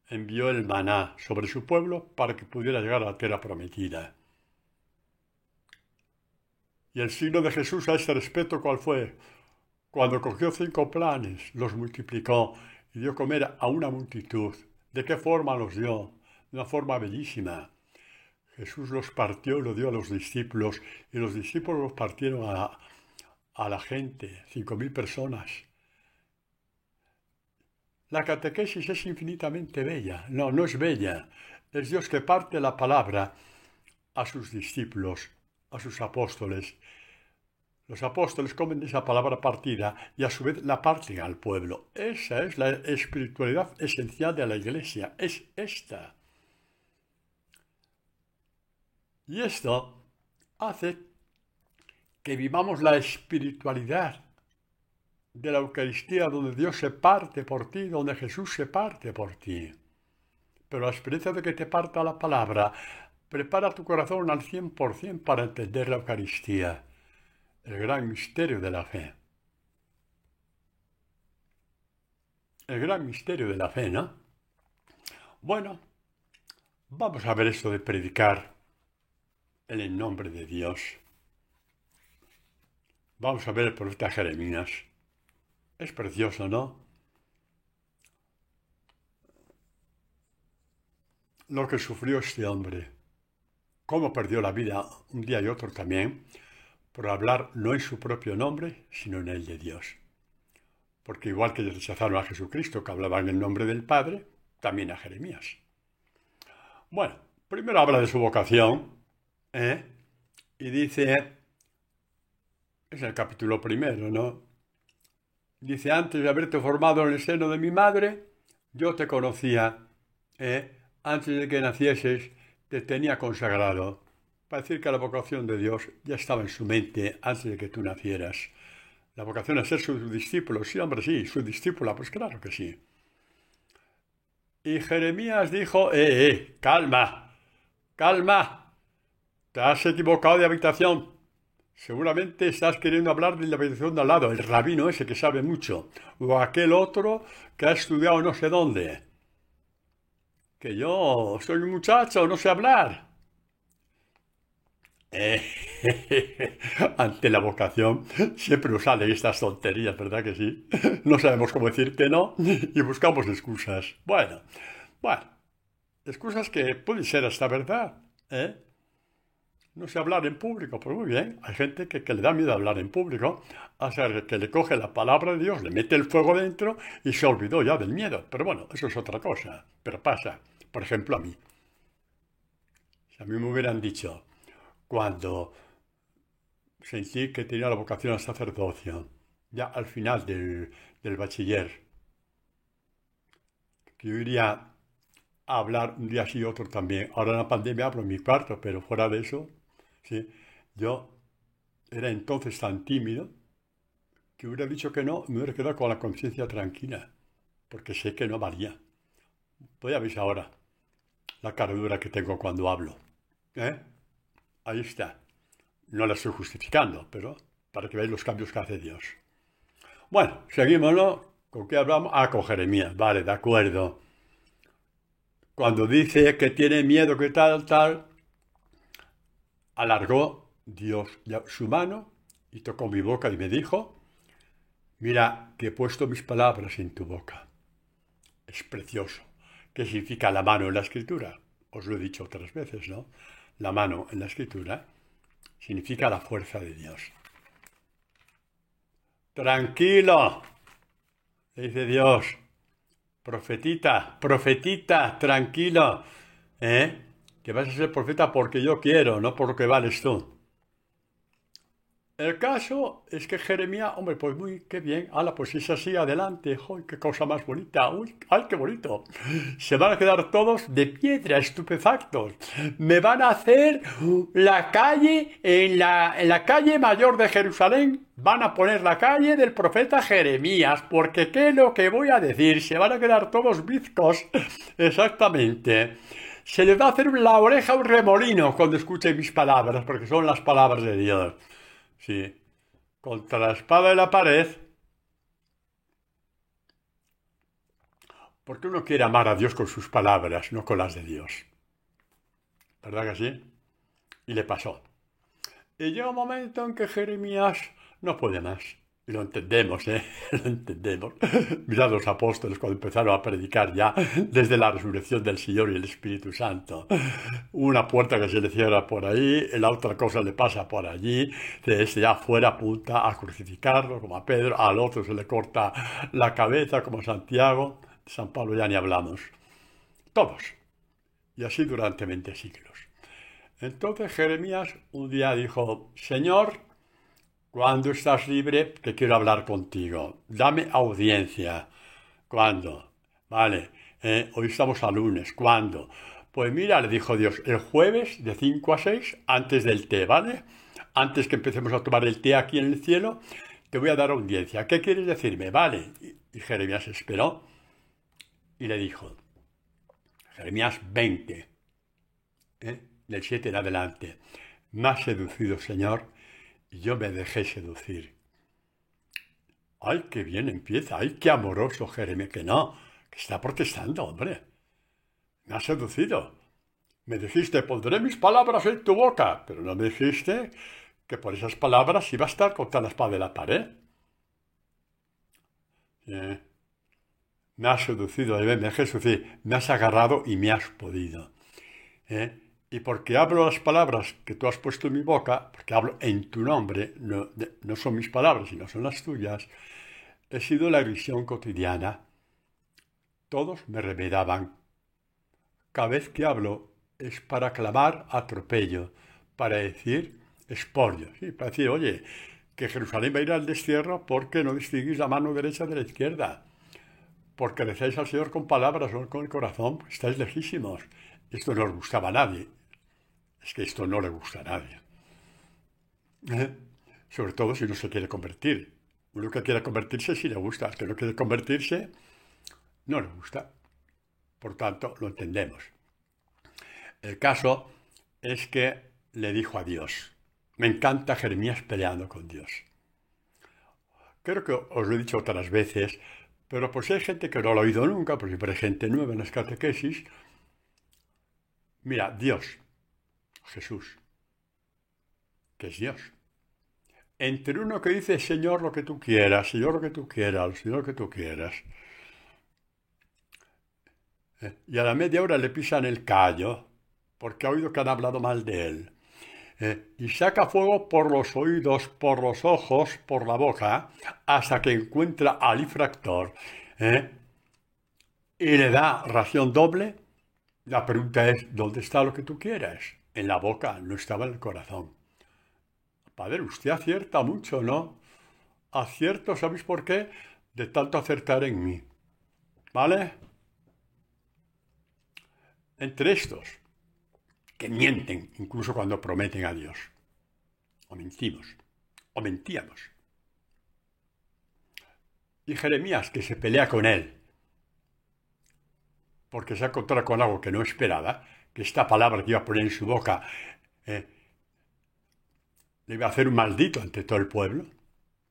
[SPEAKER 1] envió el maná sobre su pueblo para que pudiera llegar a la tierra prometida. Y el signo de Jesús a este respecto, ¿cuál fue? Cuando cogió 5 panes, los multiplicó y dio comer a una multitud. ¿De qué forma los dio? De una forma bellísima. Jesús los partió y lo dio a los discípulos, y los discípulos los partieron a la gente, 5.000 personas. La catequesis es infinitamente bella. No, no es bella. Es Dios que parte la palabra a sus discípulos, a sus apóstoles. Los apóstoles comen de esa palabra partida y a su vez la parten al pueblo. Esa es la espiritualidad esencial de la Iglesia. Es esta. Y esto hace que vivamos la espiritualidad de la Eucaristía, donde Dios se parte por ti, donde Jesús se parte por ti. Pero la experiencia de que te parta la palabra prepara tu corazón al 100% para entender la Eucaristía, el gran misterio de la fe. El gran misterio de la fe, ¿no? Bueno, vamos a ver esto de predicar en el nombre de Dios. Vamos a ver el profeta Jeremías. Es precioso, ¿no? Lo que sufrió este hombre. Cómo perdió la vida un día y otro también, por hablar no en su propio nombre, sino en el de Dios. Porque igual que ellos rechazaron a Jesucristo, que hablaba en el nombre del Padre, también a Jeremías. Bueno, primero habla de su vocación, y dice, es el capítulo primero, ¿no? Dice, antes de haberte formado en el seno de mi madre, yo te conocía, antes de que nacieses, te tenía consagrado. Para decir que la vocación de Dios ya estaba en su mente antes de que tú nacieras. La vocación es ser su discípulo. Sí, hombre, sí, su discípula, pues claro que sí. Y Jeremías dijo, calma, calma, te has equivocado de habitación. Seguramente estás queriendo hablar de la habitación de al lado, el rabino ese que sabe mucho, o aquel otro que ha estudiado no sé dónde. Que yo soy un muchacho, no sé hablar. Ante la vocación siempre nos salen estas tonterías, ¿verdad que sí? No sabemos cómo decir que no y buscamos excusas. Bueno, excusas que pueden ser hasta verdad, ¿eh? No sé hablar en público, pues muy bien. Hay gente que le da miedo hablar en público, hasta que le coge la palabra de Dios, le mete el fuego dentro y se olvidó ya del miedo. Pero bueno, eso es otra cosa. Pero pasa. Por ejemplo, a mí. Si a mí me hubieran dicho, cuando sentí que tenía la vocación al sacerdocio, ya al final del bachiller, que yo iría a hablar un día sí y otro también. Ahora en la pandemia hablo en mi cuarto, pero fuera de eso, sí, yo era entonces tan tímido que hubiera dicho que no, me hubiera quedado con la conciencia tranquila, porque sé que no valía. Pues ya veis ahora la cara dura que tengo cuando hablo. Ahí está. No la estoy justificando, pero para que veáis los cambios que hace Dios. Bueno, seguimos, ¿no? ¿Con qué hablamos? Con Jeremías. Vale, de acuerdo. Cuando dice que tiene miedo, que tal, alargó Dios su mano y tocó mi boca y me dijo, mira, que he puesto mis palabras en tu boca. Es precioso. ¿Qué significa la mano en la escritura? Os lo he dicho otras veces, ¿no? La mano en la escritura significa la fuerza de Dios. Tranquilo, le dice Dios. Profetita, tranquilo, que vas a ser profeta porque yo quiero, no por lo que vales tú. El caso es que Jeremías, hombre, pues qué bien, pues es así, adelante, ¡ay, qué cosa más bonita! ¡Uy, ay, qué bonito! Se van a quedar todos de piedra, estupefactos. Me van a hacer la calle, en la calle mayor de Jerusalén, van a poner la calle del profeta Jeremías, porque ¿qué es lo que voy a decir? Se van a quedar todos bizcos, exactamente. Se les va a hacer la oreja un remolino cuando escuchen mis palabras, porque son las palabras de Dios. Sí, contra la espada y la pared. Porque uno quiere amar a Dios con sus palabras, no con las de Dios. ¿Verdad que sí? Y le pasó. Y llega un momento en que Jeremías no puede más. Y lo entendemos, ¿eh? Lo entendemos. Mirad los apóstoles cuando empezaron a predicar ya desde la resurrección del Señor y el Espíritu Santo. Una puerta que se le cierra por ahí, la otra cosa le pasa por allí, este ya afuera apunta a crucificarlo como a Pedro, al otro se le corta la cabeza como a Santiago, de San Pablo ya ni hablamos. Todos. Y así durante 20 siglos. Entonces Jeremías un día dijo, Señor, cuando estás libre, que quiero hablar contigo. Dame audiencia. ¿Cuándo? Vale, hoy estamos a lunes. ¿Cuándo? Pues mira, le dijo Dios, el jueves de 5 a 6, antes del té, ¿vale? Antes que empecemos a tomar el té aquí en el cielo, te voy a dar audiencia. ¿Qué quieres decirme? Vale. Y Jeremías esperó y le dijo, Jeremías 20, del 7 en adelante, me has seducido, Señor, y yo me dejé seducir. ¡Ay, qué bien empieza! ¡Ay, qué amoroso, Jeremías! Que no, que está protestando, hombre. Me has seducido. Me dijiste, pondré mis palabras en tu boca, pero no me dijiste que por esas palabras iba a estar contra la espada de la pared. Me has seducido, me dejé seducir, me has agarrado y me has podido. Y porque hablo las palabras que tú has puesto en mi boca, porque hablo en tu nombre, no son mis palabras, sino son las tuyas, he sido la visión cotidiana. Todos me remedaban. Cada vez que hablo es para clamar atropello, para decir expolio, ¿sí? Para decir, oye, que Jerusalén va a ir al destierro porque no distinguís la mano derecha de la izquierda, porque rezáis al Señor con palabras, no con el corazón, estáis lejísimos. Esto no le gustaba a nadie. Es que esto no le gusta a nadie. Sobre todo si no se quiere convertir. Uno que quiere convertirse sí le gusta, el que no quiere convertirse no le gusta. Por tanto, lo entendemos. El caso es que le dijo a Dios. Me encanta Jeremías peleando con Dios. Creo que os lo he dicho otras veces, pero por si hay gente que no lo ha oído nunca, por si hay gente nueva en las catequesis, mira, Dios, Jesús, que es Dios. Entre uno que dice, Señor, lo que tú quieras, Señor, lo que tú quieras, Señor, lo que tú quieras, y a la media hora le pisan el callo, porque ha oído que han hablado mal de él, y saca fuego por los oídos, por los ojos, por la boca, hasta que encuentra al infractor, y le da ración doble. La pregunta es, ¿dónde está lo que tú quieras? En la boca, no estaba en el corazón. Padre, usted acierta mucho, ¿no? Acierto, ¿sabéis por qué? De tanto acertar en mí. ¿Vale? Entre estos, que mienten incluso cuando prometen a Dios. O mentimos. O mentíamos. Y Jeremías, que se pelea con él, porque se ha encontrado con algo que no esperaba, que esta palabra que iba a poner en su boca le iba a hacer un maldito ante todo el pueblo,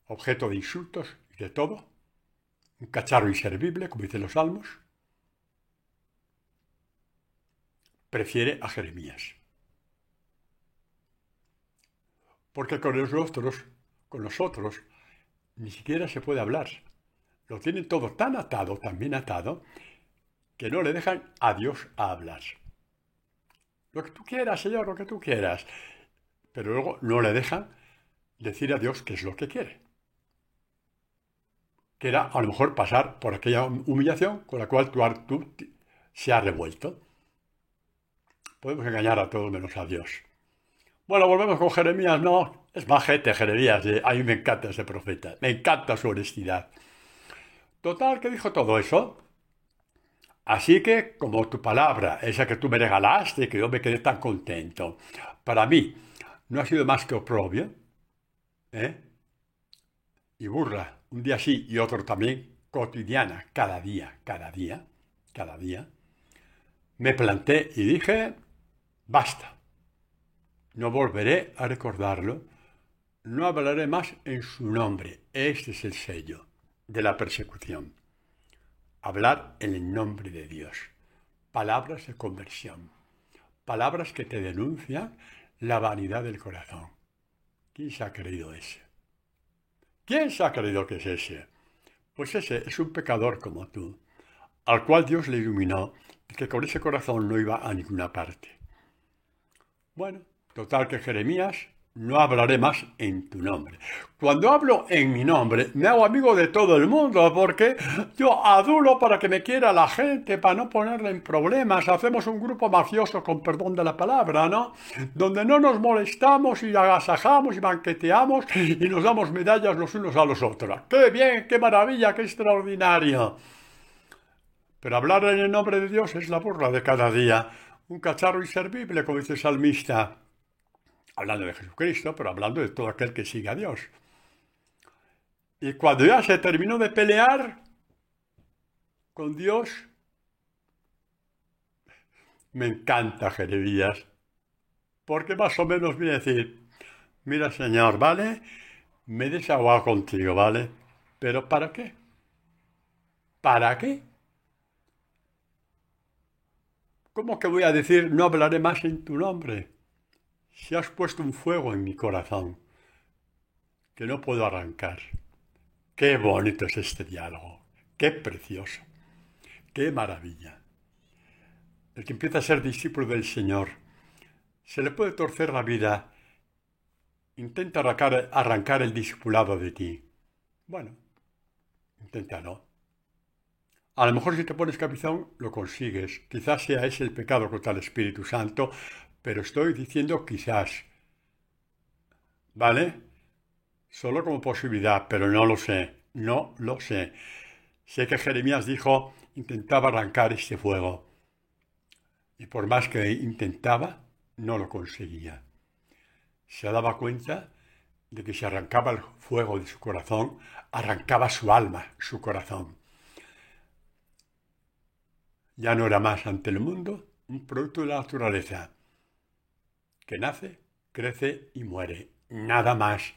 [SPEAKER 1] objeto de insultos y de todo, un cacharro inservible, como dicen los salmos, prefiere a Jeremías. Porque con nosotros, ni siquiera se puede hablar. Lo tienen todo tan atado, tan bien atado, que no le dejan a Dios a hablar. Lo que tú quieras, Señor, lo que tú quieras. Pero luego no le dejan decir a Dios qué es lo que quiere. Que era a lo mejor pasar por aquella humillación con la cual tú se ha revuelto. Podemos engañar a todos menos a Dios. Bueno, volvemos con Jeremías, no, es majete Jeremías, a mí me encanta ese profeta, me encanta su honestidad. Total, que dijo todo eso. Así que, como tu palabra, esa que tú me regalaste, que yo me quedé tan contento, para mí no ha sido más que oprobio, y burla, un día sí y otro también, cotidiana, cada día, me planté y dije, basta, no volveré a recordarlo, no hablaré más en su nombre. Este es el sello de la persecución. hablar en el nombre de Dios. Palabras de conversión. Palabras que te denuncian la vanidad del corazón. ¿Quién se ha creído ese? ¿Quién se ha creído que es ese? Pues ese es un pecador como tú, al cual Dios le iluminó y que con ese corazón no iba a ninguna parte. Bueno, total que Jeremías, no hablaré más en tu nombre. Cuando hablo en mi nombre, me hago amigo de todo el mundo, porque yo adulo para que me quiera la gente, para no ponerle en problemas. Hacemos un grupo mafioso, con perdón de la palabra, ¿no? Donde no nos molestamos y agasajamos y banqueteamos y nos damos medallas los unos a los otros. ¡Qué bien, qué maravilla, qué extraordinario! Pero hablar en el nombre de Dios es la burla de cada día. Un cacharro inservible, como dice el salmista. Hablando de Jesucristo, pero hablando de todo aquel que sigue a Dios. Y cuando ya se terminó de pelear con Dios, me encanta Jeremías, porque más o menos viene a decir, mira Señor, ¿vale? Me he desahogado contigo, ¿vale? ¿Pero para qué? ¿Para qué? ¿Cómo que voy a decir no hablaré más en tu nombre? Si has puesto un fuego en mi corazón que no puedo arrancar. Qué bonito es este diálogo, qué precioso, qué maravilla. El que empieza a ser discípulo del Señor, se le puede torcer la vida, intenta arrancar el discipulado de ti. Bueno, inténtalo. A lo mejor si te pones capizón lo consigues, quizás sea ese el pecado contra el Espíritu Santo, pero estoy diciendo quizás, ¿vale? Solo como posibilidad, pero no lo sé, no lo sé. Sé que Jeremías dijo, intentaba arrancar este fuego. Y por más que intentaba, no lo conseguía. Se daba cuenta de que si arrancaba el fuego de su corazón, arrancaba su alma, su corazón. Ya no era más ante el mundo un producto de la naturaleza, que nace, crece y muere. Nada más.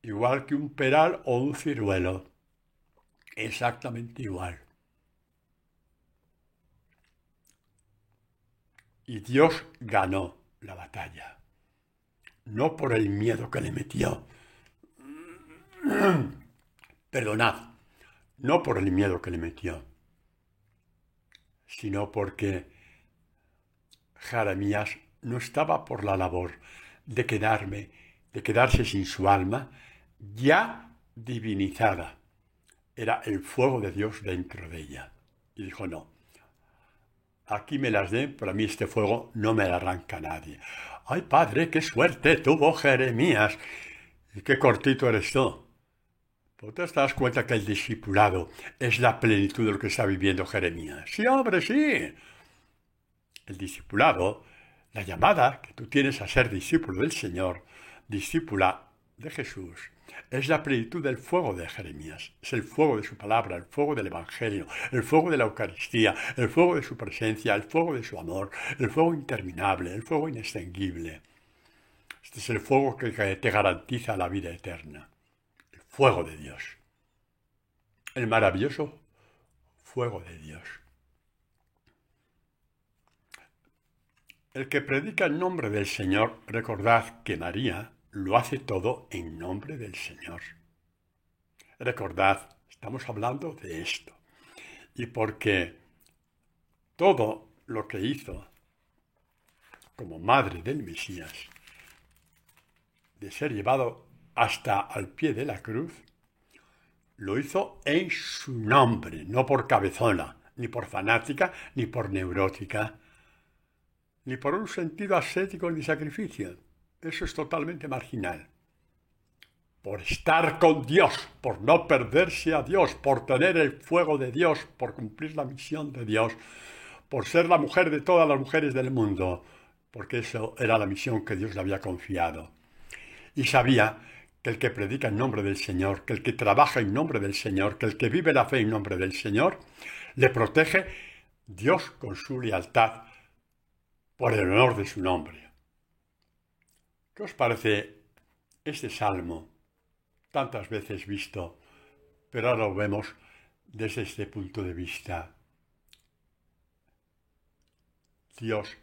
[SPEAKER 1] Igual que un peral o un ciruelo. Exactamente igual. Y Dios ganó la batalla. No por el miedo que le metió. Perdonad. No por el miedo que le metió, sino porque Jeremías no estaba por la labor de quedarse sin su alma ya divinizada. Era el fuego de Dios dentro de ella. Y dijo, no, aquí me las den, pero a mí este fuego no me la arranca nadie. ¡Ay, padre, qué suerte tuvo Jeremías! Y qué cortito eres tú. ¿Tú te das cuenta que el discipulado es la plenitud de lo que está viviendo Jeremías? Sí, hombre, sí. El discipulado, la llamada que tú tienes a ser discípulo del Señor, discípula de Jesús, es la plenitud del fuego de Jeremías. Es el fuego de su palabra, el fuego del Evangelio, el fuego de la Eucaristía, el fuego de su presencia, el fuego de su amor, el fuego interminable, el fuego inextinguible. Este es el fuego que te garantiza la vida eterna. El fuego de Dios. El maravilloso fuego de Dios. El que predica en nombre del Señor, recordad que María lo hace todo en nombre del Señor. Recordad, estamos hablando de esto. Y porque todo lo que hizo como madre del Mesías, de ser llevado hasta al pie de la cruz, lo hizo en su nombre, no por cabezona, ni por fanática, ni por neurótica, ni por un sentido ascético ni sacrificio. Eso es totalmente marginal. Por estar con Dios, por no perderse a Dios, por tener el fuego de Dios, por cumplir la misión de Dios, por ser la mujer de todas las mujeres del mundo, porque eso era la misión que Dios le había confiado. Y sabía que el que predica en nombre del Señor, que el que trabaja en nombre del Señor, que el que vive la fe en nombre del Señor, le protege Dios con su lealtad por el honor de su nombre. ¿Qué os parece este salmo, tantas veces visto, pero ahora lo vemos desde este punto de vista, Dios,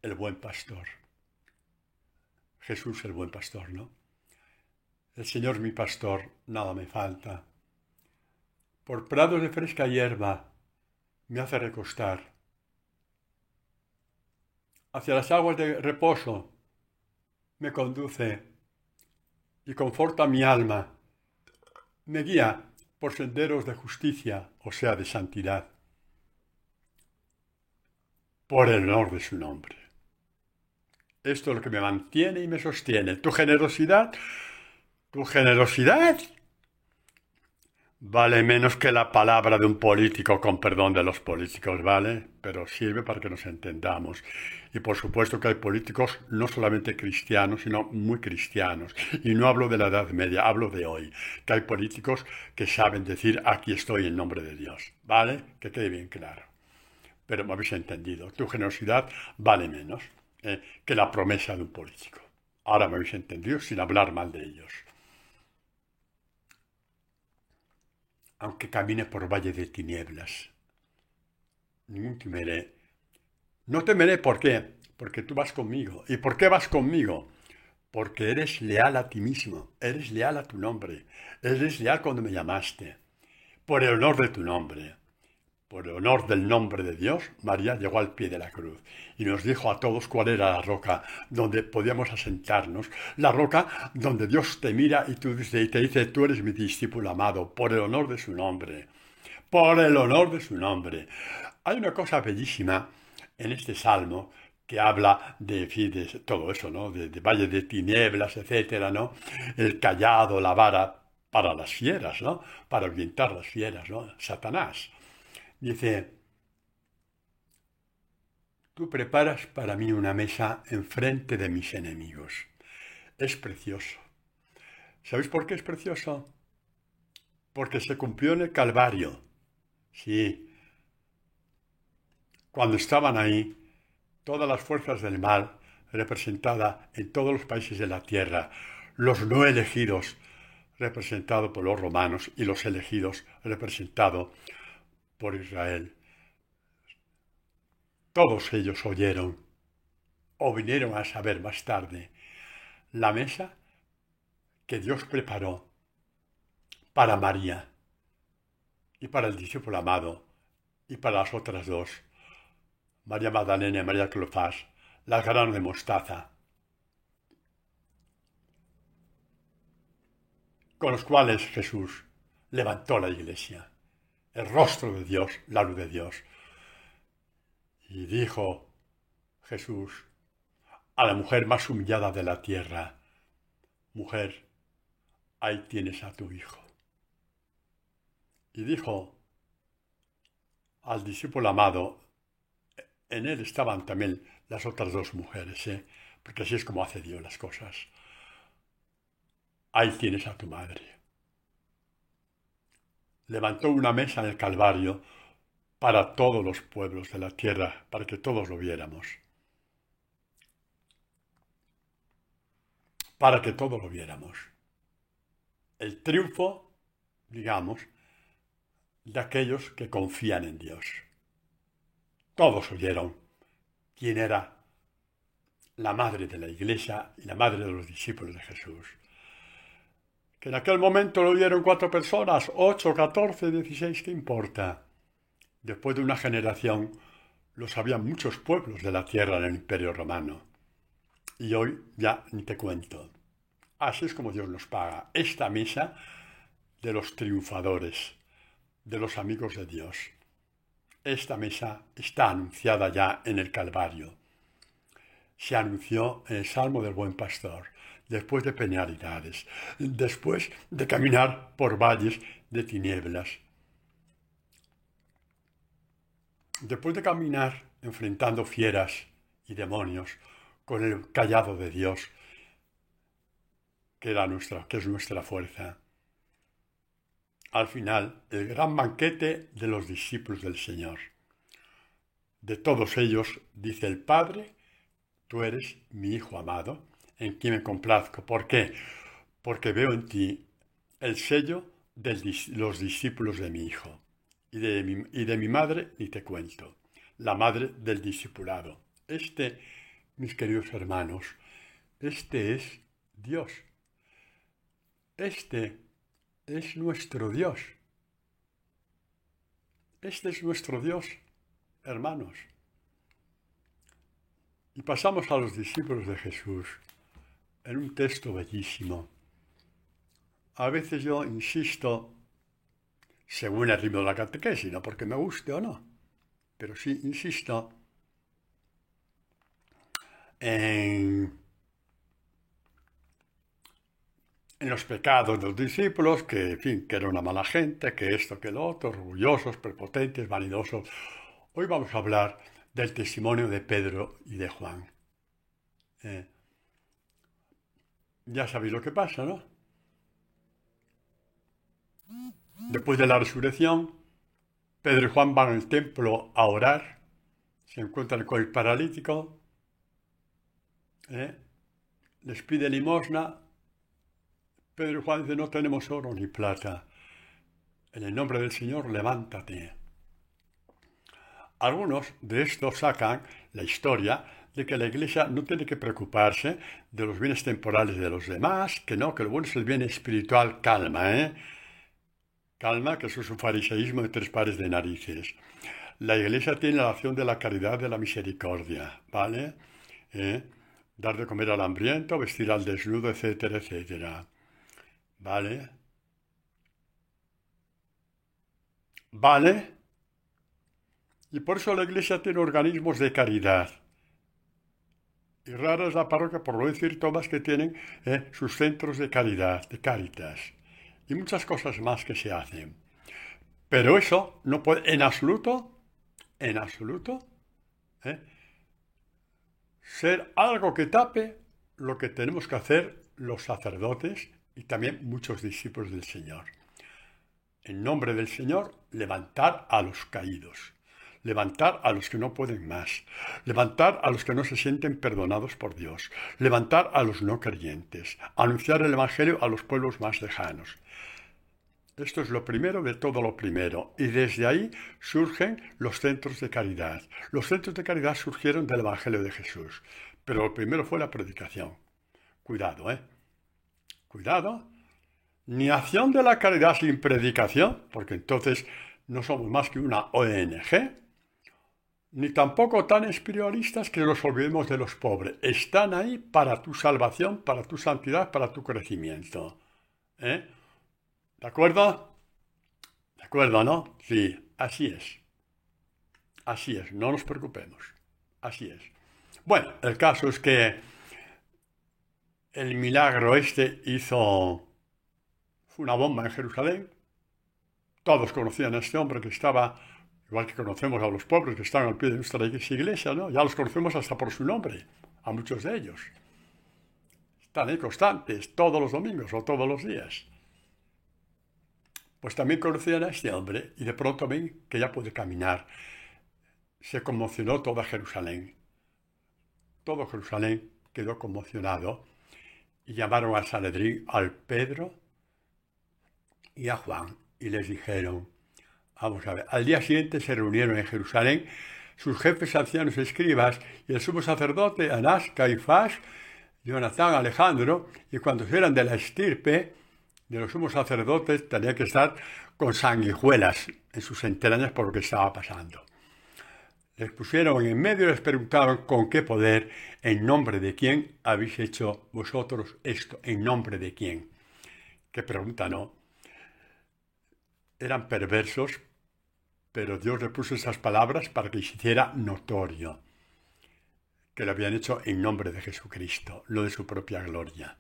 [SPEAKER 1] el buen pastor. Jesús, el buen pastor, ¿no? El Señor, mi pastor, nada me falta. Por prados de fresca hierba me hace recostar. Hacia las aguas de reposo me conduce y conforta mi alma. Me guía por senderos de justicia, o sea, de santidad, por el honor de su nombre. Esto es lo que me mantiene y me sostiene. Tu generosidad vale menos que la palabra de un político, con perdón de los políticos, ¿vale? Pero sirve para que nos entendamos. Y por supuesto que hay políticos no solamente cristianos, sino muy cristianos. Y no hablo de la Edad Media, hablo de hoy. Que hay políticos que saben decir, aquí estoy en nombre de Dios, ¿vale? Que quede bien claro. Pero me habéis entendido. Tu generosidad vale menos que la promesa de un político. Ahora me habéis entendido sin hablar mal de ellos. Aunque camine por valle de tinieblas, ningún temeré. No temeré, ¿por qué? Porque tú vas conmigo. ¿Y por qué vas conmigo? Porque eres leal a ti mismo, eres leal a tu nombre, eres leal cuando me llamaste. Por el honor de tu nombre, por el honor del nombre de Dios, María llegó al pie de la cruz y nos dijo a todos cuál era la roca donde podíamos asentarnos, la roca donde Dios te mira y te dice, tú eres mi discípulo amado, por el honor de su nombre, por el honor de su nombre. Hay una cosa bellísima en este salmo que habla de todo eso, ¿no? De valle de tinieblas, etcétera, ¿no? El cayado, la vara para las fieras, ¿no? Para ahuyentar las fieras, ¿no? Satanás. Dice, tú preparas para mí una mesa enfrente de mis enemigos. Es precioso. ¿Sabéis por qué es precioso? Porque se cumplió en el Calvario. Sí. Cuando estaban ahí, todas las fuerzas del mal, representadas en todos los países de la tierra, los no elegidos, representados por los romanos, y los elegidos, representados por Israel. Todos ellos oyeron, o vinieron a saber más tarde, la mesa que Dios preparó para María y para el discípulo amado y para las otras dos, María Magdalena y María Cleofás, las granos de mostaza, con los cuales Jesús levantó la iglesia, el rostro de Dios, la luz de Dios. Y dijo Jesús a la mujer más humillada de la tierra, mujer, ahí tienes a tu hijo. Y dijo al discípulo amado, en él estaban también las otras dos mujeres, porque así es como hace Dios las cosas. Ahí tienes a tu madre. Levantó una mesa en el Calvario para todos los pueblos de la tierra, para que todos lo viéramos. Para que todos lo viéramos. El triunfo, digamos, de aquellos que confían en Dios. Todos oyeron quién era la madre de la iglesia y la madre de los discípulos de Jesús. Que en aquel momento lo oyeron 4 personas, 8, 14, 16, ¿qué importa? Después de una generación lo sabían muchos pueblos de la tierra en el Imperio Romano. Y hoy ya ni te cuento. Así es como Dios nos paga. Esta mesa de los triunfadores, de los amigos de Dios. Esta mesa está anunciada ya en el Calvario. Se anunció en el Salmo del Buen Pastor, después de penalidades, después de caminar por valles de tinieblas, después de caminar enfrentando fieras y demonios con el cayado de Dios, que es nuestra fuerza. Al final, el gran banquete de los discípulos del Señor. De todos ellos, dice el Padre, tú eres mi Hijo amado, en quien me complazco. ¿Por qué? Porque veo en ti el sello de los discípulos de mi Hijo. y de mi madre ni te cuento, la madre del discipulado. Mis queridos hermanos, este es Dios. Este es nuestro Dios. Este es nuestro Dios, hermanos. Y pasamos a los discípulos de Jesús en un texto bellísimo. A veces yo insisto, según el ritmo de la catequesis, no porque me guste o no, pero sí insisto en los pecados de los discípulos, que, en fin, que era una mala gente, que esto, que lo otro, orgullosos, prepotentes, vanidosos. Hoy vamos a hablar del testimonio de Pedro y de Juan. Ya sabéis lo que pasa, ¿no? Después de la resurrección, Pedro y Juan van al templo a orar, se encuentran con el paralítico, les pide limosna. Pedro y Juan dicen, no tenemos oro ni plata. En el nombre del Señor, levántate. Algunos de estos sacan la historia de que la Iglesia no tiene que preocuparse de los bienes temporales de los demás, que no, que lo bueno es el bien espiritual. Calma, Calma, que eso es un fariseísmo de 3 pares de narices. La Iglesia tiene la acción de la caridad, de la misericordia, ¿vale? Dar de comer al hambriento, vestir al desnudo, etcétera, etcétera. ¿Vale? ¿Vale? Y por eso la Iglesia tiene organismos de caridad. Y rara es la parroquia, por no decir todas, que tienen sus centros de caridad, de Cáritas. Y muchas cosas más que se hacen. Pero eso no puede, en absoluto, ser algo que tape lo que tenemos que hacer los sacerdotes y también muchos discípulos del Señor. En nombre del Señor, levantar a los caídos, levantar a los que no pueden más, levantar a los que no se sienten perdonados por Dios, levantar a los no creyentes, anunciar el Evangelio a los pueblos más lejanos. Esto es lo primero de todo lo primero, y desde ahí surgen los centros de caridad. Los centros de caridad surgieron del Evangelio de Jesús, pero lo primero fue la predicación. Cuidado, Cuidado. Ni acción de la caridad sin predicación, porque entonces no somos más que una ONG, ni tampoco tan espiritualistas que nos olvidemos de los pobres. Están ahí para tu salvación, para tu santidad, para tu crecimiento. ¿De acuerdo? ¿De acuerdo, no? Sí, así es. Así es, no nos preocupemos. Así es. Bueno, el caso es que el milagro hizo una bomba en Jerusalén. Todos conocían a este hombre que estaba, igual que conocemos a los pobres que están al pie de nuestra iglesia, ¿no? Ya los conocemos hasta por su nombre, a muchos de ellos. Están ahí constantes, todos los domingos o todos los días. Pues también conocían a este hombre y de pronto ven que ya puede caminar. Se conmocionó toda Jerusalén. Todo Jerusalén quedó conmocionado y llamaron al Sanedrín, al Pedro y a Juan, y les dijeron, vamos a ver, al día siguiente se reunieron en Jerusalén sus jefes ancianos escribas y el sumo sacerdote Anás, Caifás, Jonatán, Alejandro, y cuando eran de la estirpe de los sumos sacerdotes tenían que estar con sanguijuelas en sus entrañas por lo que estaba pasando. Les pusieron en medio y les preguntaron con qué poder, en nombre de quién habéis hecho vosotros esto, en nombre de quién. Qué pregunta, ¿no? Eran perversos, pero Dios le puso esas palabras para que se hiciera notorio que lo habían hecho en nombre de Jesucristo, no de su propia gloria.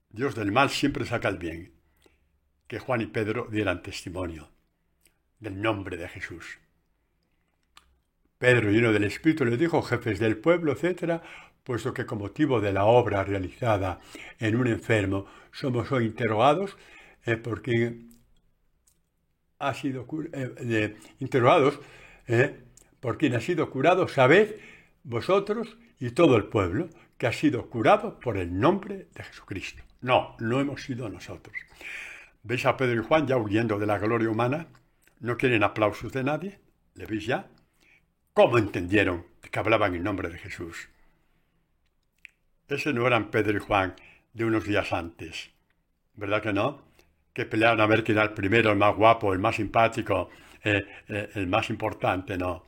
[SPEAKER 1] Dios del mal siempre saca el bien. Que Juan y Pedro dieran testimonio del nombre de Jesús. Pedro, lleno del Espíritu, le dijo, jefes del pueblo, etc., puesto que con motivo de la obra realizada en un enfermo somos hoy interrogados por quien ha sido curado, sabed vosotros y todo el pueblo que ha sido curado por el nombre de Jesucristo. No hemos sido nosotros. ¿Veis a Pedro y Juan ya huyendo de la gloria humana? no quieren aplausos de nadie. ¿Le veis ya? ¿Cómo entendieron que hablaban en nombre de Jesús? Ese no eran Pedro y Juan de unos días antes, ¿verdad que no? Que pelearon a ver quién era el primero, el más guapo, el más simpático, el más importante, no.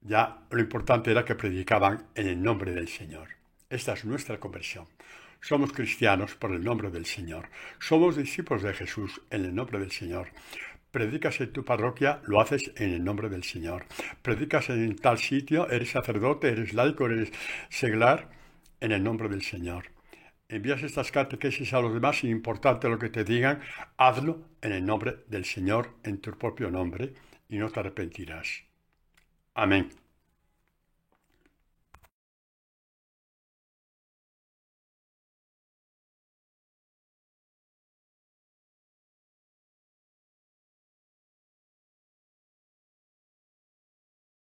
[SPEAKER 1] Ya lo importante era que predicaban en el nombre del Señor. Esta es nuestra conversión. Somos cristianos por el nombre del Señor. Somos discípulos de Jesús en el nombre del Señor. Predicas en tu parroquia, lo haces en el nombre del Señor. Predicas en tal sitio, eres sacerdote, eres laico, eres seglar, en el nombre del Señor. Envías estas catequesis a los demás, sin importarte lo que te digan, hazlo en el nombre del Señor, en tu propio nombre, y no te arrepentirás. Amén.